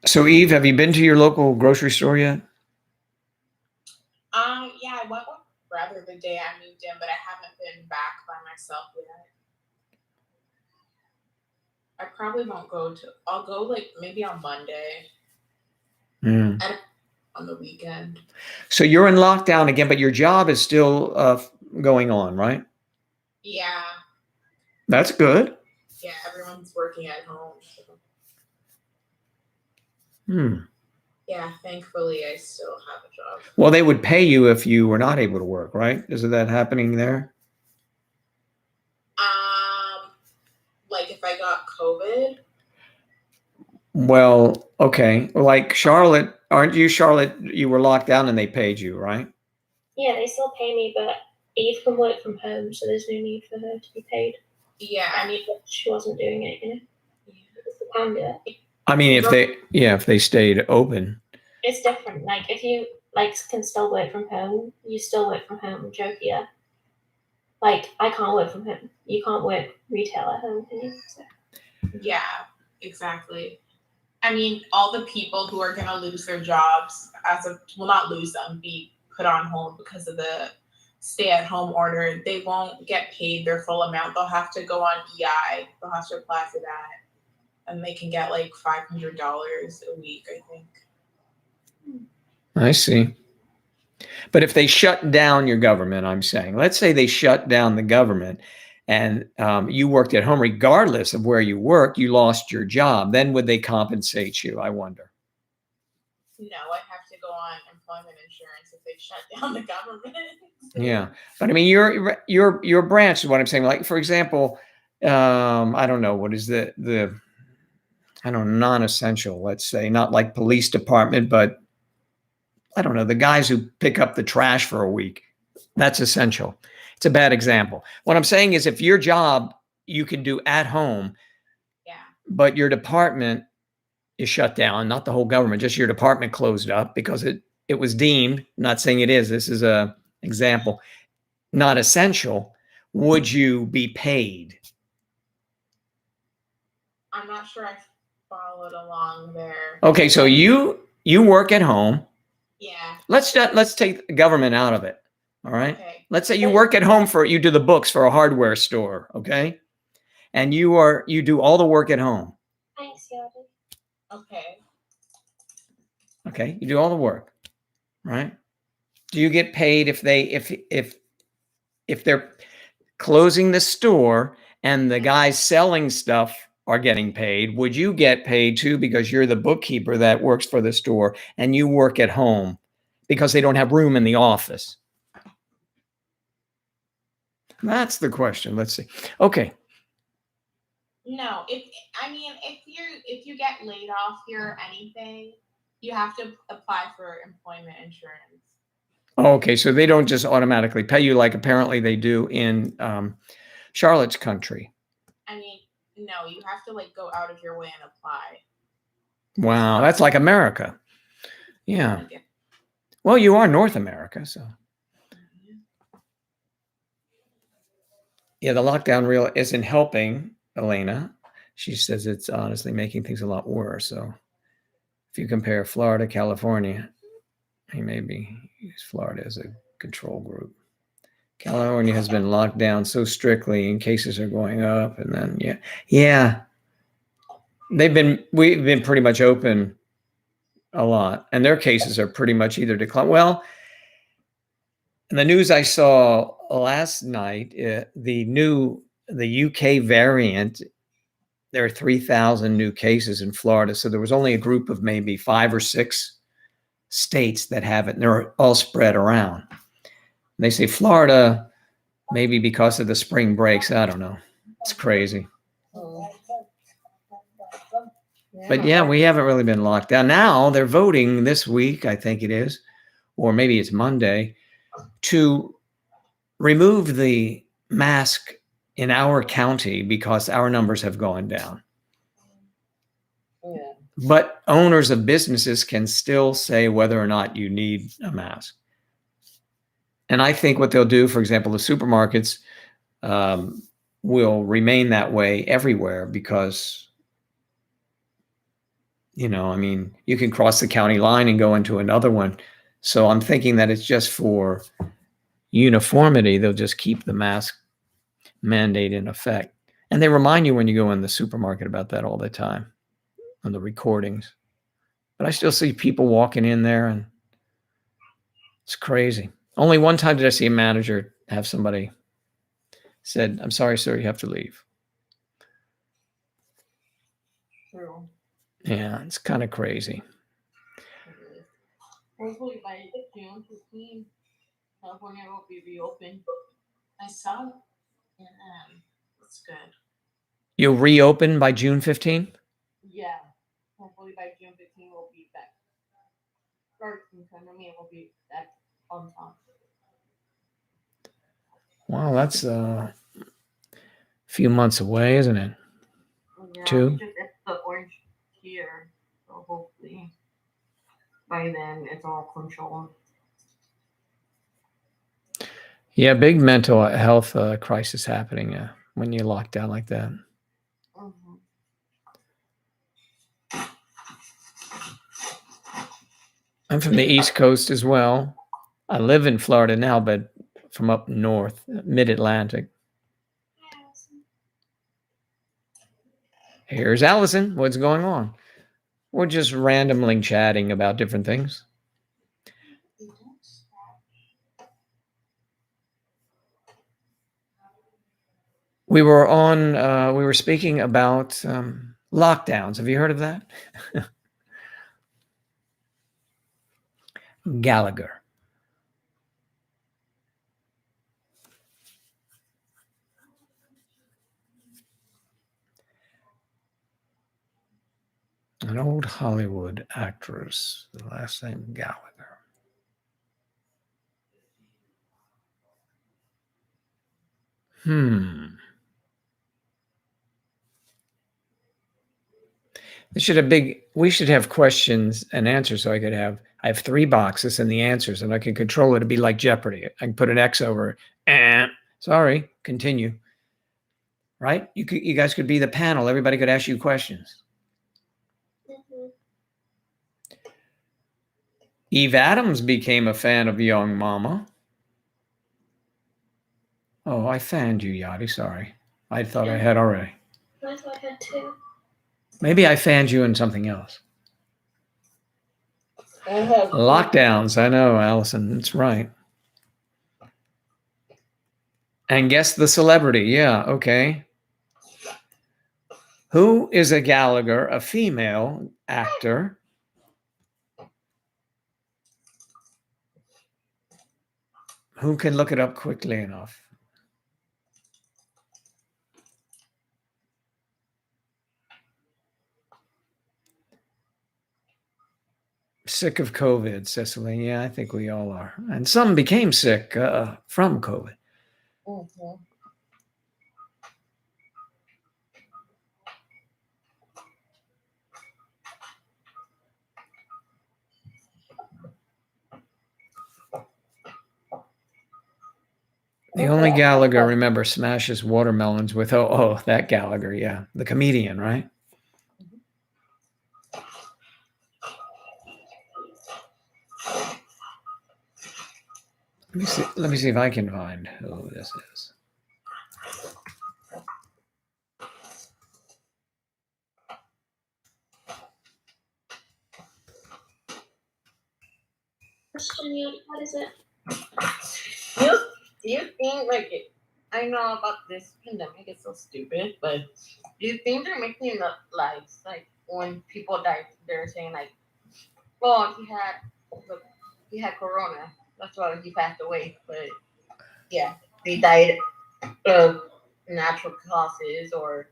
So, Eve, have you been to your local grocery store yet? Yeah, I went with brother the day I moved in, but I haven't been back by myself yet. I probably won't go to. I'll go like maybe on Monday Mm. on the weekend. So you're in lockdown again, but your job is still going on, right? Yeah, That's good. yeah. Everyone's working at home. So. Hmm. Yeah, thankfully I still have a job. Well, they would pay you if you were not able to work, right? Isn't that happening there? Like if I got COVID. Well, okay. Like Charlotte, aren't you, Charlotte? You were locked down and they paid you, right? Yeah, they still pay me, but Eve can work from home, so there's no need for her to be paid. Yeah, I mean, But she wasn't doing it, you know. Because the can do it. I mean, if they stayed open. It's different. Like if you can still work from home, you still work from home. Joe here. Like I can't work from home. You can't work retail at home, can you? So. yeah, exactly. I mean, all the people who are gonna lose their jobs not lose them, be put on hold because of the stay-at-home order. They won't get paid their full amount. They'll have to go on EI. They'll have to apply for that, and they can get like $500 a week, I think. I see. But if they shut down your government, I'm saying, let's say they shut down the government and you worked at home, regardless of where you work, you lost your job. Then would they compensate you? I wonder. No, I'd have to go on employment insurance if they shut down the government. Yeah. But I mean, your branch is what I'm saying. Like, for example, I don't know, what is the I don't know, non-essential, let's say, not like police department, but I don't know, the guys who pick up the trash for a week. That's essential. It's a bad example. What I'm saying is if your job you can do at home, Yeah. but your department is shut down, not the whole government, just your department closed up because it was deemed, not saying it is, this is a example, not essential, would you be paid? I'm not sure I followed along there. Okay, so you work at home. Yeah. Let's take the government out of it. All right. Okay. Let's say you work at home you do the books for a hardware store. Okay. And you do all the work at home. Thanks, Yadi. Okay. Okay. You do all the work. Right. Do you get paid if they're closing the store and the guys selling stuff are getting paid? Would you get paid too because you're the bookkeeper that works for the store and you work at home because they don't have room in the office? That's the question. Let's see. Okay. No, if you get laid off here or anything, you have to apply for employment insurance. Okay, so they don't just automatically pay you like apparently they do in Charlotte's country. I mean, no, you have to like go out of your way and apply. Wow, that's like America. Yeah. Well, you are North America, so. Yeah, the lockdown isn't helping, Elena. She says it's honestly making things a lot worse. So if you compare Florida, California, he maybe use Florida as a control group. California has been locked down so strictly and cases are going up. And then, yeah. We've been pretty much open a lot. And their cases are pretty much either decline. Well, in the news I saw last night, the UK variant, there are 3,000 new cases in Florida. So there was only a group of maybe 5 or 6 states that have it. And they're all spread around. And they say Florida, maybe because of the spring breaks. I don't know. It's crazy. But yeah, we haven't really been locked down. Now they're voting this week, I think it is, or maybe it's Monday, to remove the mask in our county because our numbers have gone down. Yeah. But owners of businesses can still say whether or not you need a mask. And I think what they'll do, for example, the supermarkets will remain that way everywhere because, I mean, you can cross the county line and go into another one. So I'm thinking that it's just for uniformity. They'll just keep the mask mandate in effect. And they remind you when you go in the supermarket about that all the time on the recordings. But I still see people walking in there and it's crazy. Only one time did I see a manager have somebody said, "I'm sorry, sir, you have to leave." True. Yeah, it's kind of crazy. Hopefully by June 15th, California will be reopened. I saw it. Yeah, that's good. You'll reopen by June 15? Yeah. Hopefully by June 15th we'll be back. Or economy will be back on top. Wow, that's a few months away, isn't it? Yeah, Two? we just hit the orange here, so hopefully by then it's all controlled. Yeah, big mental health crisis happening when you lock down like that. Mm-hmm. I'm from the East Coast as well. I live in Florida now, but from up north, mid-Atlantic. Here's Allison. What's going on? We're just randomly chatting about different things. We were speaking about lockdowns. Have you heard of that? Gallagher. An old Hollywood actress, the last name Gallagher. We should have questions and answers so I have 3 boxes and the answers and I can control it. It'd be like Jeopardy. I can put an X over it. And sorry, continue. Right? You guys could be the panel. Everybody could ask you questions. Eve Adams became a fan of Young Mama. Oh, I fanned you, Yadi. Sorry. I thought I had already. I thought I had 2. Maybe I fanned you in something else. Lockdowns. I know, Allison. That's right. And guess the celebrity. Yeah, okay. Who is a Gallagher, a female actor? Who can look it up quickly enough? Sick of COVID, Cicely. Yeah, I think we all are. And some became sick from COVID. Mm-hmm. The only Gallagher, remember, smashes watermelons with, that Gallagher, yeah. The comedian, right? Let me see if I can find who this is. Question, what is it? Do you think, like, I know about this pandemic, it's so stupid, but do you think they're making up lies? Like, when people die, they're saying, like, well, he had corona. That's why he passed away. But, yeah, they died of natural causes or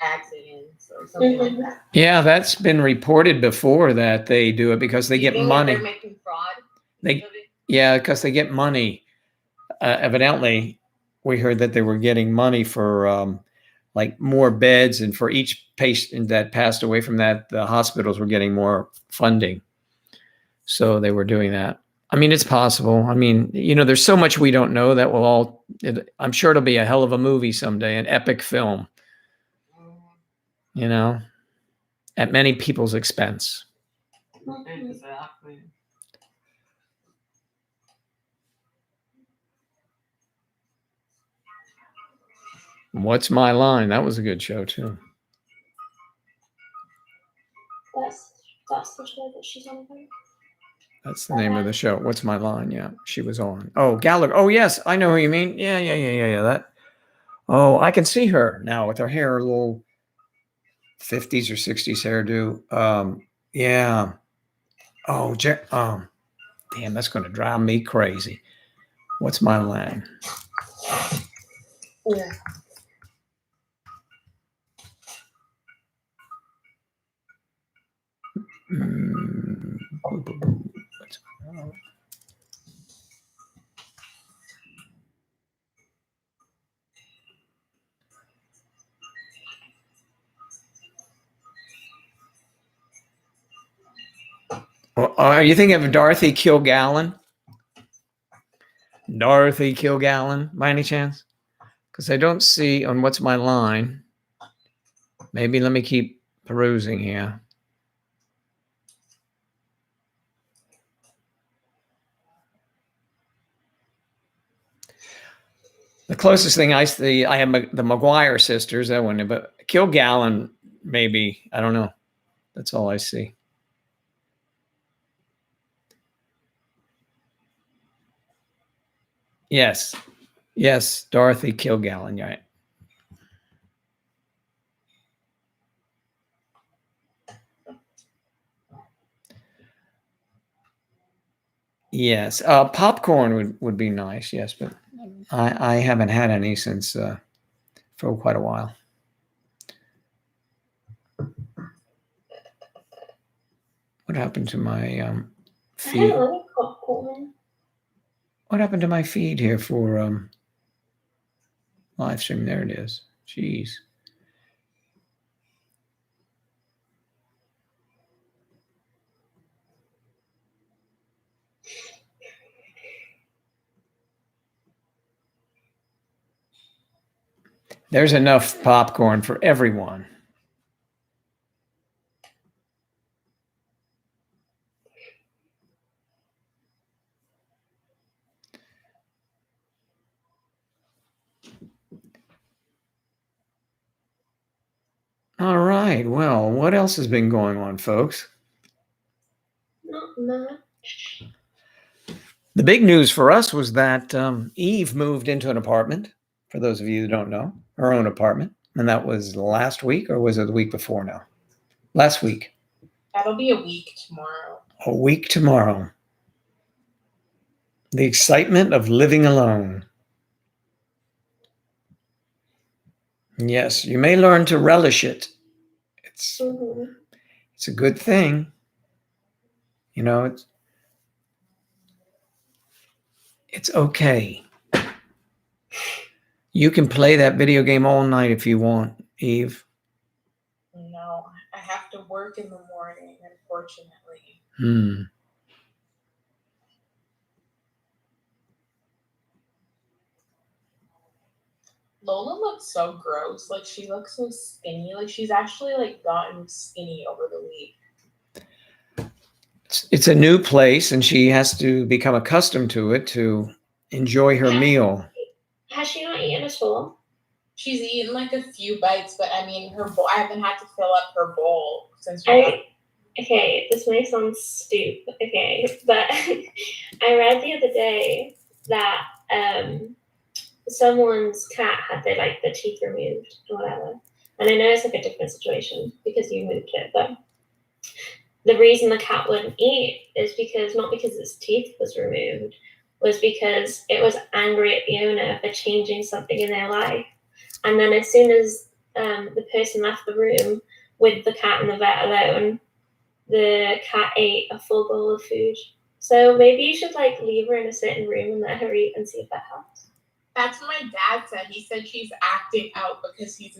accidents or something like that. Yeah, that's been reported before that they do it because they Do you get think money. They're making fraud. Yeah, because they get money. Evidently, we heard that they were getting money for like more beds, and for each patient that passed away from that, the hospitals were getting more funding. So they were doing that. I mean, it's possible. I mean, there's so much we don't know that I'm sure it'll be a hell of a movie someday, an epic film, at many people's expense. Exactly. What's My Line? That was a good show too. That's the show that she's on. That's the name of the show. What's My Line? Yeah, she was on. Oh, Gallagher. Oh, yes, I know who you mean. Yeah. That. Oh, I can see her now with her hair, a little 50s or 60s hairdo. Yeah. Oh, damn, that's going to drive me crazy. What's My Line? Yeah. Well, are you thinking of Dorothy Kilgallen? Dorothy Kilgallen, by any chance? Because I don't see on What's My Line. Maybe let me keep perusing here. The closest thing I see, I have the McGuire sisters, that one, but Kilgallen, maybe, I don't know. That's all I see. Yes, Dorothy Kilgallen, right. Yes, popcorn would be nice, yes, but I haven't had any since for quite a while. What happened to my I feed? don't like popcorn. What happened to my feed here for live stream? There it is. Jeez. There's enough popcorn for everyone. All right. Well, what else has been going on, folks? Not much. The big news for us was that Eve moved into an apartment. For those of you who don't know, her own apartment. And that was last week, or was it the week before now? Last week. That'll be a week tomorrow. A week tomorrow. The excitement of living alone. Yes, you may learn to relish it. It's a good thing. It's okay. You can play that video game all night if you want, Eve. No, I have to work in the morning, unfortunately. Lola looks so gross. Like, she looks so skinny. Like, she's actually, like, gotten skinny over the week. It's a new place, and she has to become accustomed to it to enjoy her meal. Has she not eaten at all? She's eaten, like, a few bites, but, I mean, her bowl, I haven't had to fill up her bowl since Okay, this may sound stupid, okay, but I read the other day that someone's cat had the teeth removed or whatever. And I know it's like a different situation because you moved it, but the reason the cat wouldn't eat is not because its teeth was removed, was because it was angry at the owner for changing something in their life. And then as soon as the person left the room with the cat and the vet alone, the cat ate a full bowl of food. So maybe you should leave her in a certain room and let her eat and see if that helps. That's what my dad said. He said she's acting out because she's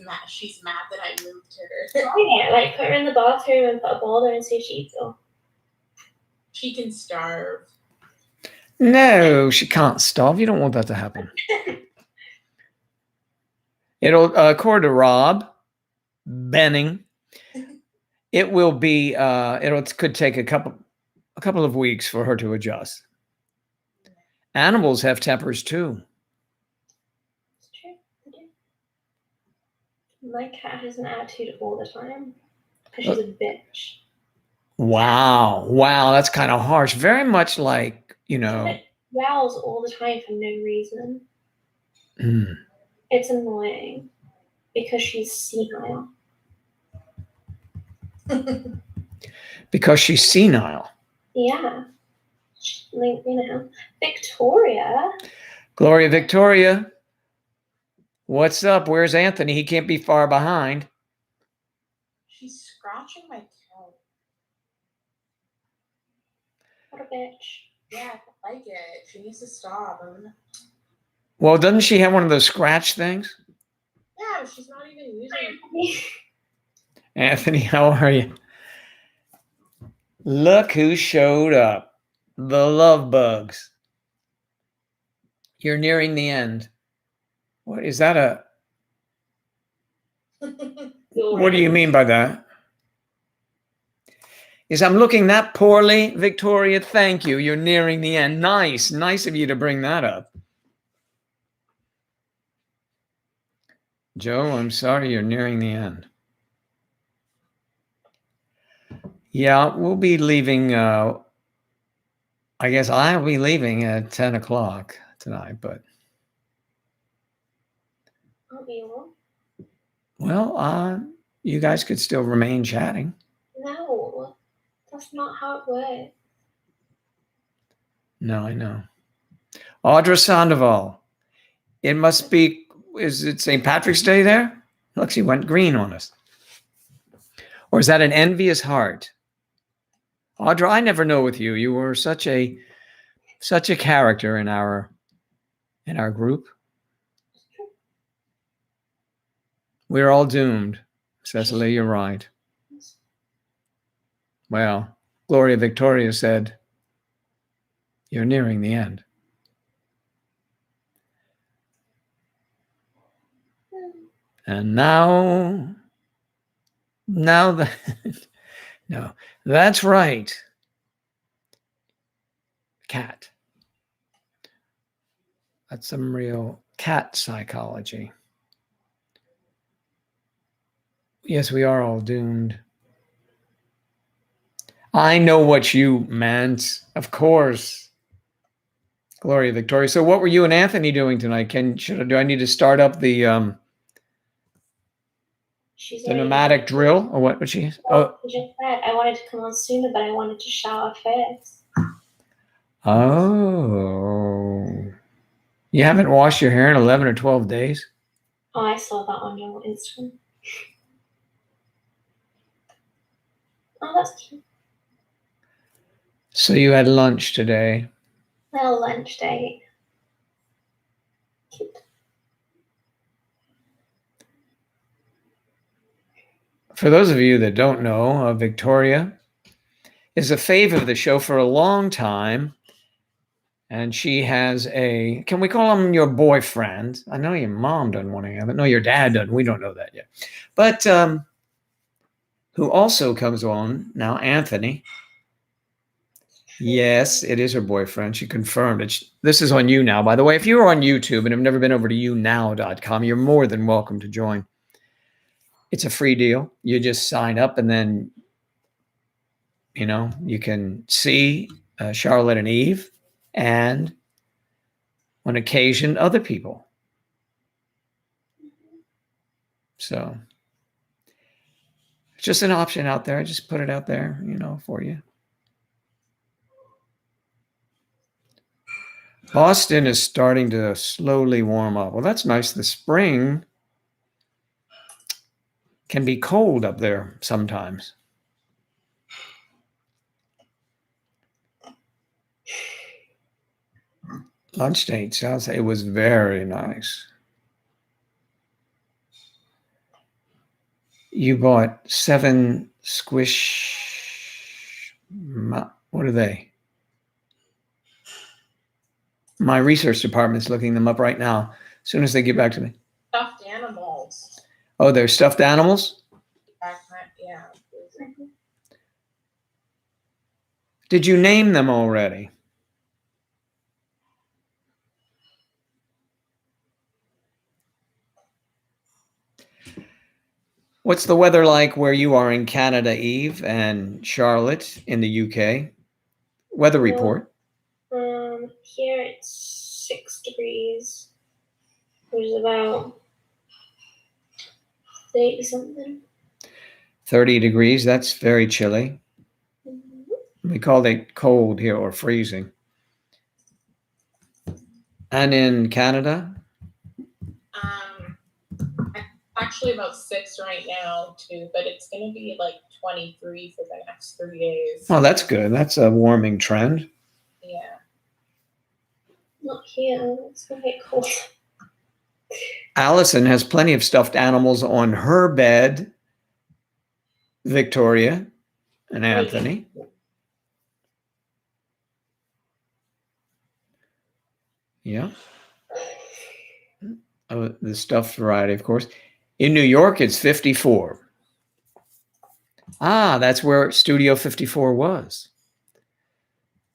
mad that I moved her. Yeah, like put her in the bathroom and put a ball there and see if she eats it. She can starve. No, she can't starve. You don't want that to happen. It'll, according to Rob Benning, it will be. It could take a couple of weeks for her to adjust. Animals have tempers too. It's true. They do. My cat has an attitude all the time because she's a bitch. Wow, that's kind of harsh. Very much like, It growls all the time for no reason. mm, It's annoying because she's senile. because she's senile. Yeah. Like, Victoria. Gloria Victoria, what's up? Where's Anthony? He can't be far behind. She's scratching my toe. What a bitch. Yeah, I don't like it. She needs to stop. Well, doesn't she have one of those scratch things? Yeah, she's not even using it. Anthony, how are you? Look who showed up. The love bugs. You're nearing the end. What is that what do you mean by that? Is I'm looking that poorly, Victoria? Thank you. You're nearing the end. Nice of you to bring that up. Joe, I'm sorry you're nearing the end. Yeah, we'll be leaving. I guess I'll be leaving at 10 o'clock tonight, but Aren't we all? well, you guys could still remain chatting. No, that's not how it works. No, I know. Audra Sandoval. It must be, is it St. Patrick's Day there? Look, she went green on us. Or is that an envious heart? Audra, I never know with you. You were such a character in our group. We're all doomed. Cecily, you're right. Well, Gloria Victoria said, you're nearing the end. And now that, no, that's right. Cat. That's some real cat psychology. Yes, we are all doomed. I know what you meant. Of course. Gloria Victoria. So what were you and Anthony doing tonight? Do I need to start up the pneumatic drill or what would she? Oh, I just said I wanted to come on sooner, but I wanted to shower first. Oh. You haven't washed your hair in 11 or 12 days? Oh, I saw that on your Instagram. Oh, that's cute. So you had lunch today. Little lunch date. Cute. For those of you that don't know, Victoria is a fave of the show for a long time. And she has can we call him your boyfriend? I know your mom doesn't want to have it. No, your dad doesn't. We don't know that yet. But who also comes on now, Anthony. Yes, it is her boyfriend. She confirmed it. This is on You Now, by the way. If you're on YouTube and have never been over to younow.com, you're more than welcome to join. It's a free deal. You just sign up and then, you can see Charlotte and Eve and on occasion other people. So it's just an option out there. I just put it out there, for you. Boston is starting to slowly warm up. Well, that's nice. The spring can be cold up there sometimes. Lunch date sounds, it was very nice. You bought 7 squish, what are they? My research department's looking them up right now. As soon as they get back to me. Stuffed animals. Oh, they're stuffed animals? Yeah. Did you name them already? What's the weather like where you are in Canada, Eve, and Charlotte in the UK? Weather report. Here it's 6 degrees, which is about 30 something. 30 degrees. That's very chilly. Mm-hmm. We call it cold here or freezing. And in Canada? Actually about 6 right now too, but it's gonna be like 23 for the next 3 days. Oh, that's good. That's a warming trend. Yeah. Not here. It's gonna get cold. Allison has plenty of stuffed animals on her bed. Victoria and Anthony. Yeah. Oh, the stuffed variety, of course. In New York, it's 54. Ah, that's where Studio 54 was.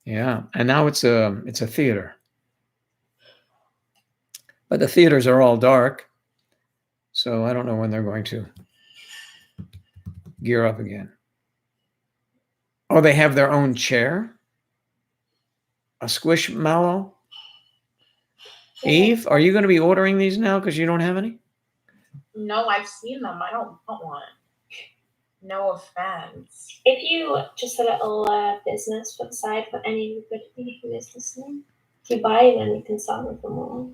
Yeah, and now it's a theater. But the theaters are all dark, so I don't know when they're going to gear up again. Oh, they have their own chair? A Squishmallow? Eve, are you going to be ordering these now because you don't have any? No, I've seen them. I don't want one. No offense. If you just a little business for the side for anybody who is listening, if you buy them, you can sell them for more.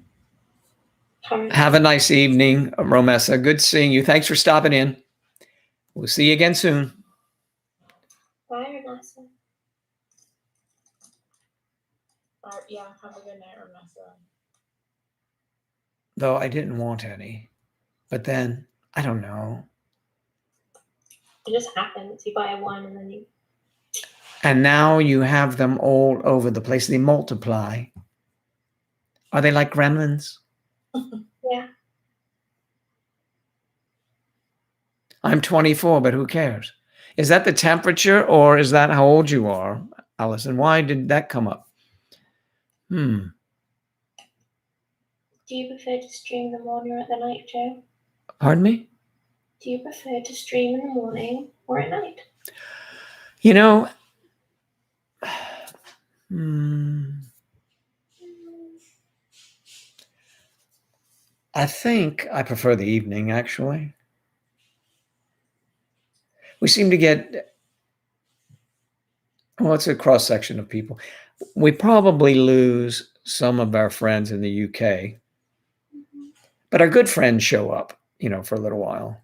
Have a nice evening, Romessa. Good seeing you. Thanks for stopping in. We'll see you again soon. Bye, Vanessa. Yeah, have a good night, Vanessa. Though I didn't want any. But then, I don't know. It just happens. You buy one and then you... And now you have them all over the place. They multiply. Are they like gremlins? Yeah. I'm 24, but who cares? Is that the temperature or is that how old you are, Allison? Why did that come up? Do you prefer to stream in the morning or at the night, Joe? Pardon me? Do you prefer to stream in the morning or at night? You know, I think I prefer the evening, actually. We seem to get, well, it's a cross section of people. We probably lose some of our friends in the UK, but our good friends show up, for a little while.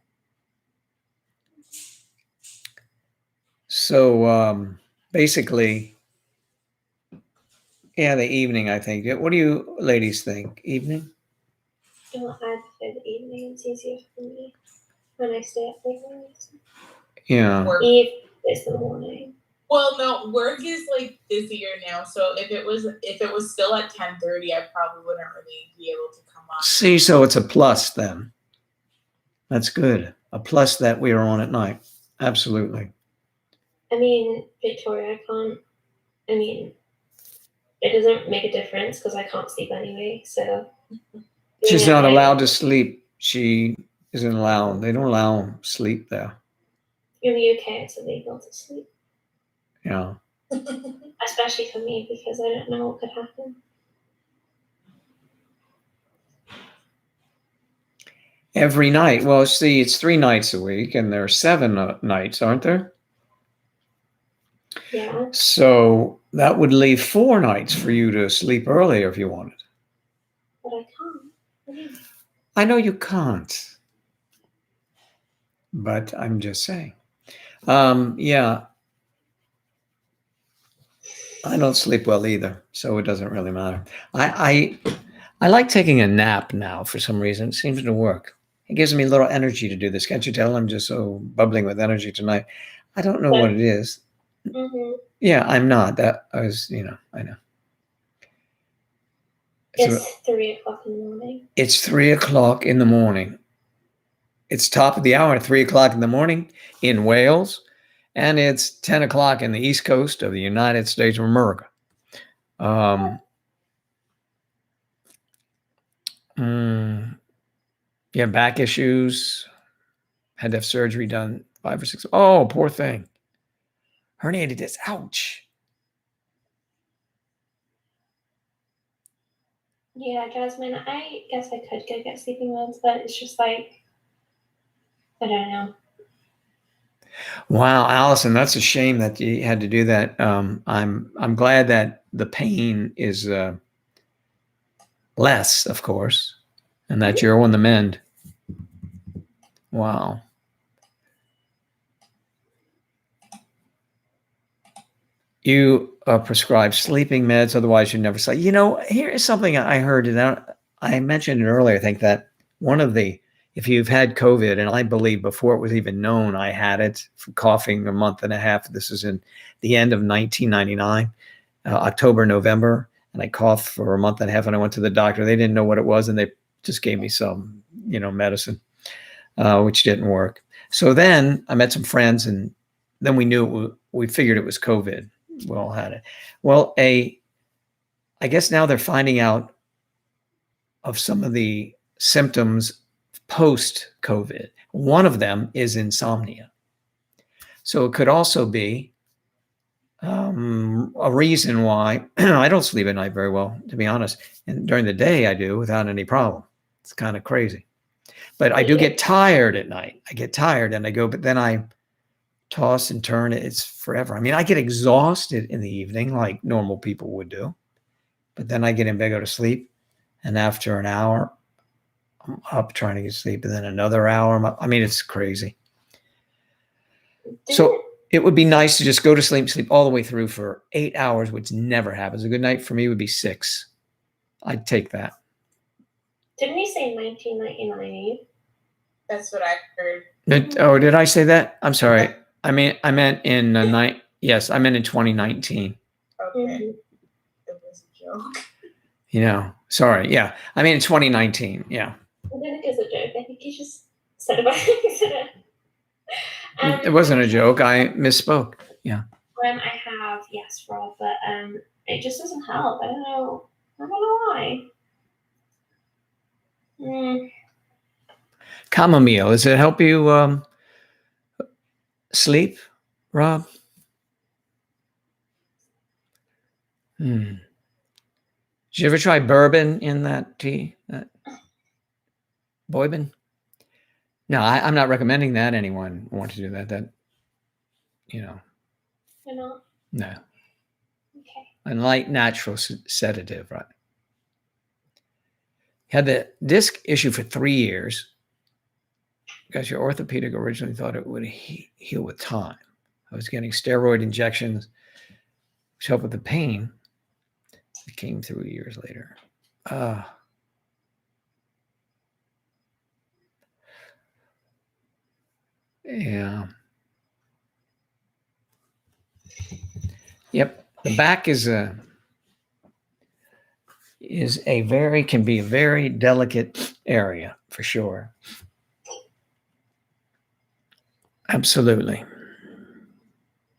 So basically, yeah, the evening, I think. What do you ladies think? Evening? Well, I prefer the evening. It's easier for me when I stay up late. Yeah. Work. Eve is the morning. Well, no, work is like busier now. So if it was still at 10:30, I probably wouldn't really be able to come on. See, so it's a plus then. That's good. A plus that we are on at night. Absolutely. I mean, Victoria, it doesn't make a difference because I can't sleep anyway. So She's not allowed to sleep. She isn't allowed. They don't allow sleep there. In the UK, it's illegal to sleep. Yeah. Especially for me because I don't know what could happen. Every night. Well, see, it's 3 nights a week, and there are 7 nights, aren't there? Yeah. So that would leave 4 nights for you to sleep earlier if you wanted. But I can't. What do you mean? I know you can't, but I'm just saying. Yeah. I don't sleep well either, so it doesn't really matter. I like taking a nap now for some reason. It seems to work. It gives me a little energy to do this. Can't you tell I'm just so bubbling with energy tonight? I don't know what it is. Hmm. Yeah, I'm not. That I was, I know. So It's 3 o'clock in the morning. it's 3 o'clock in the morning. It's top of the hour, 3 o'clock in the morning in Wales, and it's 10 o'clock in the East Coast of the United States of America. Yeah, back issues. Had to have surgery done 5 or 6. Oh, poor thing. Herniated disc. Ouch. Yeah, Jasmine, I guess I could go get sleeping meds, but it's just like, I don't know. Wow, Allison, that's a shame that you had to do that. I'm glad that the pain is less, of course, and that you're on the mend. Wow. You prescribe sleeping meds, otherwise you never sleep. Here is something I heard, and I mentioned it earlier. I think that if you've had COVID, and I believe before it was even known, I had it for coughing a month and a half. This is in the end of 1999, October, November, and I coughed for a month and a half, and I went to the doctor. They didn't know what it was, and they just gave me some, medicine, which didn't work. So then I met some friends, and then we figured it was COVID. We all had it. Well, I guess now they're finding out of some of the symptoms post-COVID. One of them is insomnia. So it could also be a reason why I don't sleep at night very well, to be honest. And during the day I do without any problem. It's kind of crazy. But I do get tired at night. I get tired and I go, but then I toss and turn. It's forever. I mean, I get exhausted in the evening like normal people would do, but then I get in bed, go to sleep, and after an hour, I'm up trying to get sleep, and then another hour. I mean, it's crazy. So it would be nice to just go to sleep all the way through for 8 hours, which never happens. A good night for me would be 6. I'd take that. Didn't you say 1999? That's what I heard. Did I say that? I'm sorry. I meant in Yes, I meant in 2019. Okay. Mm-hmm. It was a joke. Sorry. Yeah. I mean, in 2019. Yeah. I don't think it's a joke. I think you just said it by accident. It wasn't a joke. I misspoke. Yeah. I have, yes, Rob, but it just doesn't help. I don't know why. Chamomile. Does it help you sleep, Rob? Did you ever try bourbon in that tea? Bourbon? No, I'm not recommending that. Anyone want to do that? You're not? No. Okay. A light natural sedative, right? Had the disc issue for 3 years because your orthopedic originally thought it would heal with time. I was getting steroid injections which helped with the pain. It came through years later. Yeah. Yep. The back can be a very delicate area for sure. Absolutely.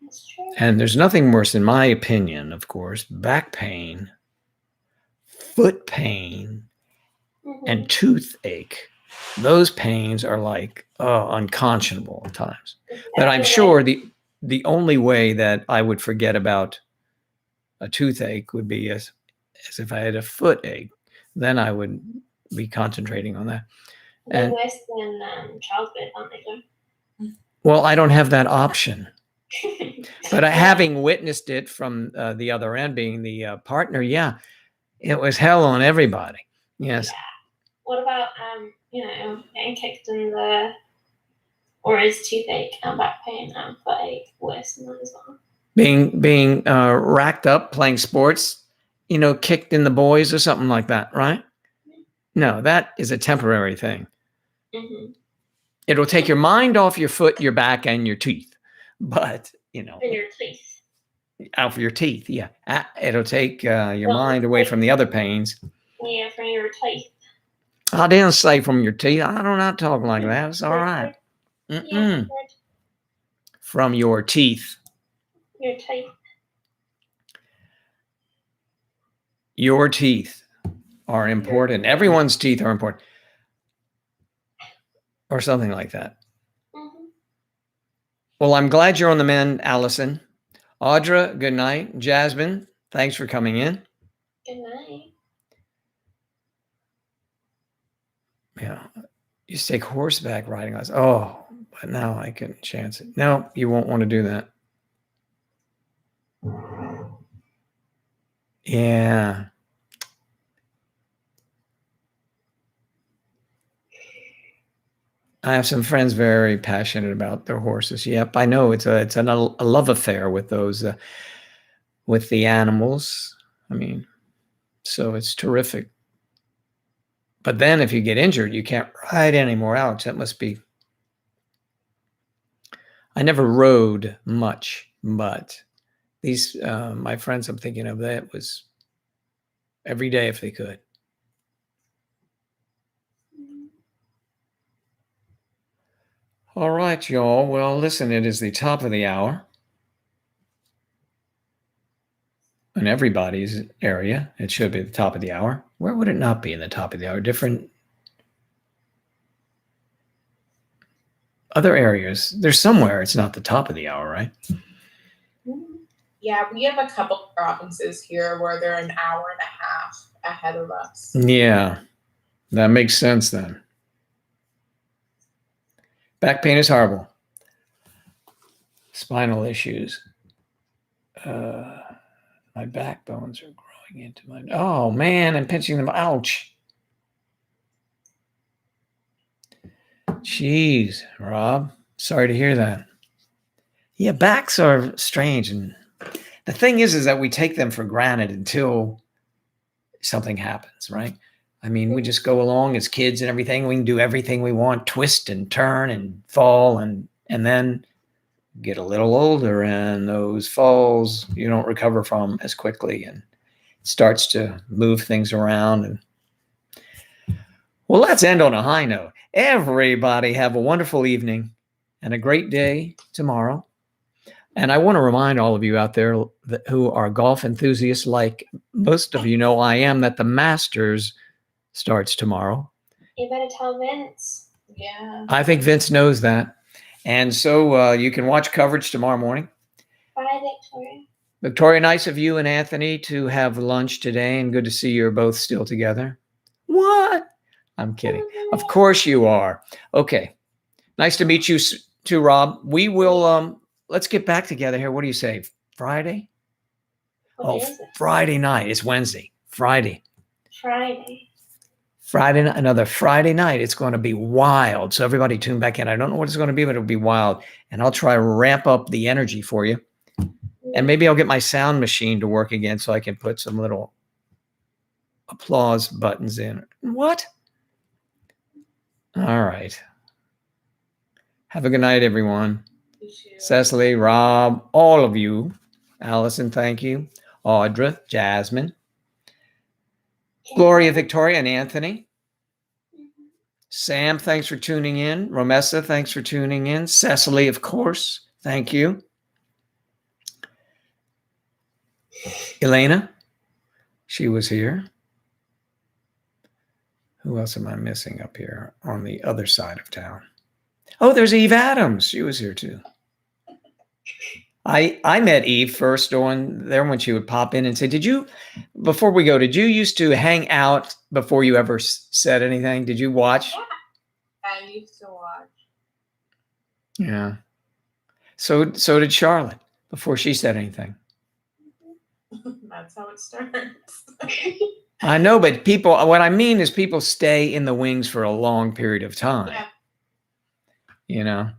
That's true. And there's nothing worse, in my opinion, of course, back pain, foot pain, and toothache. Those pains are like unconscionable at times. But I'm sure the only way that I would forget about a toothache would be as if I had a foot ache. Then I would be concentrating on that. They're worse than childbirth, aren't they? Well, I don't have that option. But having witnessed it from the other end, being the partner, yeah, it was hell on everybody. Yes. Yeah. What about getting kicked in or is toothache and back pain and footache worse than that as well? being racked up playing sports, kicked in the boys or something like that, right? No, that is a temporary thing. Mm-hmm. It'll take your mind off your foot, your back, and your teeth. But, And your teeth. off your teeth, yeah. It'll take your Well, mind away from the other pains. Yeah, from your teeth. I didn't say from your teeth. I don't not talk like that. It's all right. Yeah, Mm-mm. From your teeth. your teeth. Your teeth are important. Everyone's teeth are important. Or something like that. Mm-hmm. Well, I'm glad you're on the mend, Allison. Audra, good night. Jasmine, thanks for coming in. Good night. Yeah. You take horseback riding. Oh, but now I couldn't chance it. No, you won't want to do that. Yeah. I have some friends very passionate about their horses. Yep, I know it's a love affair with those with the animals. I mean, so it's terrific. But then if you get injured, you can't ride anymore, Alex. That must be. I never rode much, but these my friends I'm thinking of, that was every day if they could. All right, y'all. Well, listen, it is the top of the hour. In everybody's area, it should be the top of the hour. Where would it not be in the top of the hour? Different other areas. There's somewhere it's not the top of the hour, right? Yeah, we have a couple provinces here where they're an hour and a half ahead of us. Yeah, that makes sense then. Back pain is horrible. Spinal issues. My backbones are growing into my. Oh man, I'm pinching them. Ouch. Jeez, Rob. Sorry to hear that. Yeah, backs are strange, and the thing is that we take them for granted until something happens, right? I mean, we just go along as kids and everything. We can do everything we want, twist and turn and fall, and then get a little older, and those falls you don't recover from as quickly, and it starts to move things around. And well, let's end on a high note. Everybody have a wonderful evening and a great day tomorrow. And I want to remind all of you out there who are golf enthusiasts, like most of you know I am, that the Masters starts tomorrow. You better tell Vince. Yeah. I think Vince knows that. And so you can watch coverage tomorrow morning. Bye, Victoria. Victoria, nice of you and Anthony to have lunch today, and good to see you're both still together. What? I'm kidding. Of course you are. Okay. Nice to meet you too, Rob. We will, let's get back together here. What do you say? Friday? What day is it? Friday night. It's Wednesday. Friday. Friday night, another Friday night. It's going to be wild. So everybody tune back in. I don't know what it's going to be, but it'll be wild. And I'll try to ramp up the energy for you. And maybe I'll get my sound machine to work again so I can put some little applause buttons in. What? All right. Have a good night, everyone. Cecily, Rob, all of you. Allison, thank you. Audra, Jasmine, Gloria, Victoria, and Anthony. Sam, thanks for tuning in. Romessa, thanks for tuning in. Cecily, of course, thank you. Elena, she was here. Who else am I missing up here on the other side of town? Oh, there's Eve Adams. She was here too. I met Eve first on there when she would pop in and say, before we go, did you used to hang out before you ever said anything? Did you watch? Yeah, I used to watch. Yeah. So did Charlotte before she said anything. That's how it starts. I know, but what I mean is people stay in the wings for a long period of time. Yeah. You know,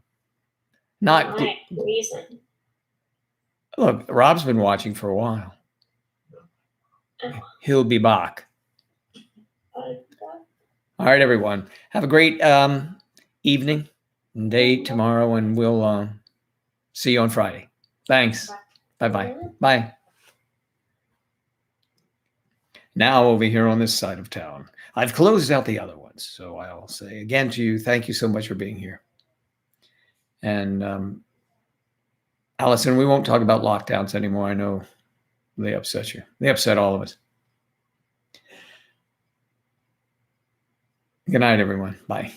not right reason. Look, Rob's been watching for a while. He'll be back. All right, everyone. Have a great evening and day tomorrow, and we'll see you on Friday. Thanks. Bye-bye. Bye. Now over here on this side of town, I've closed out the other ones. So I'll say again to you, thank you so much for being here. And Allison, we won't talk about lockdowns anymore. I know they upset you. They upset all of us. Good night, everyone. Bye.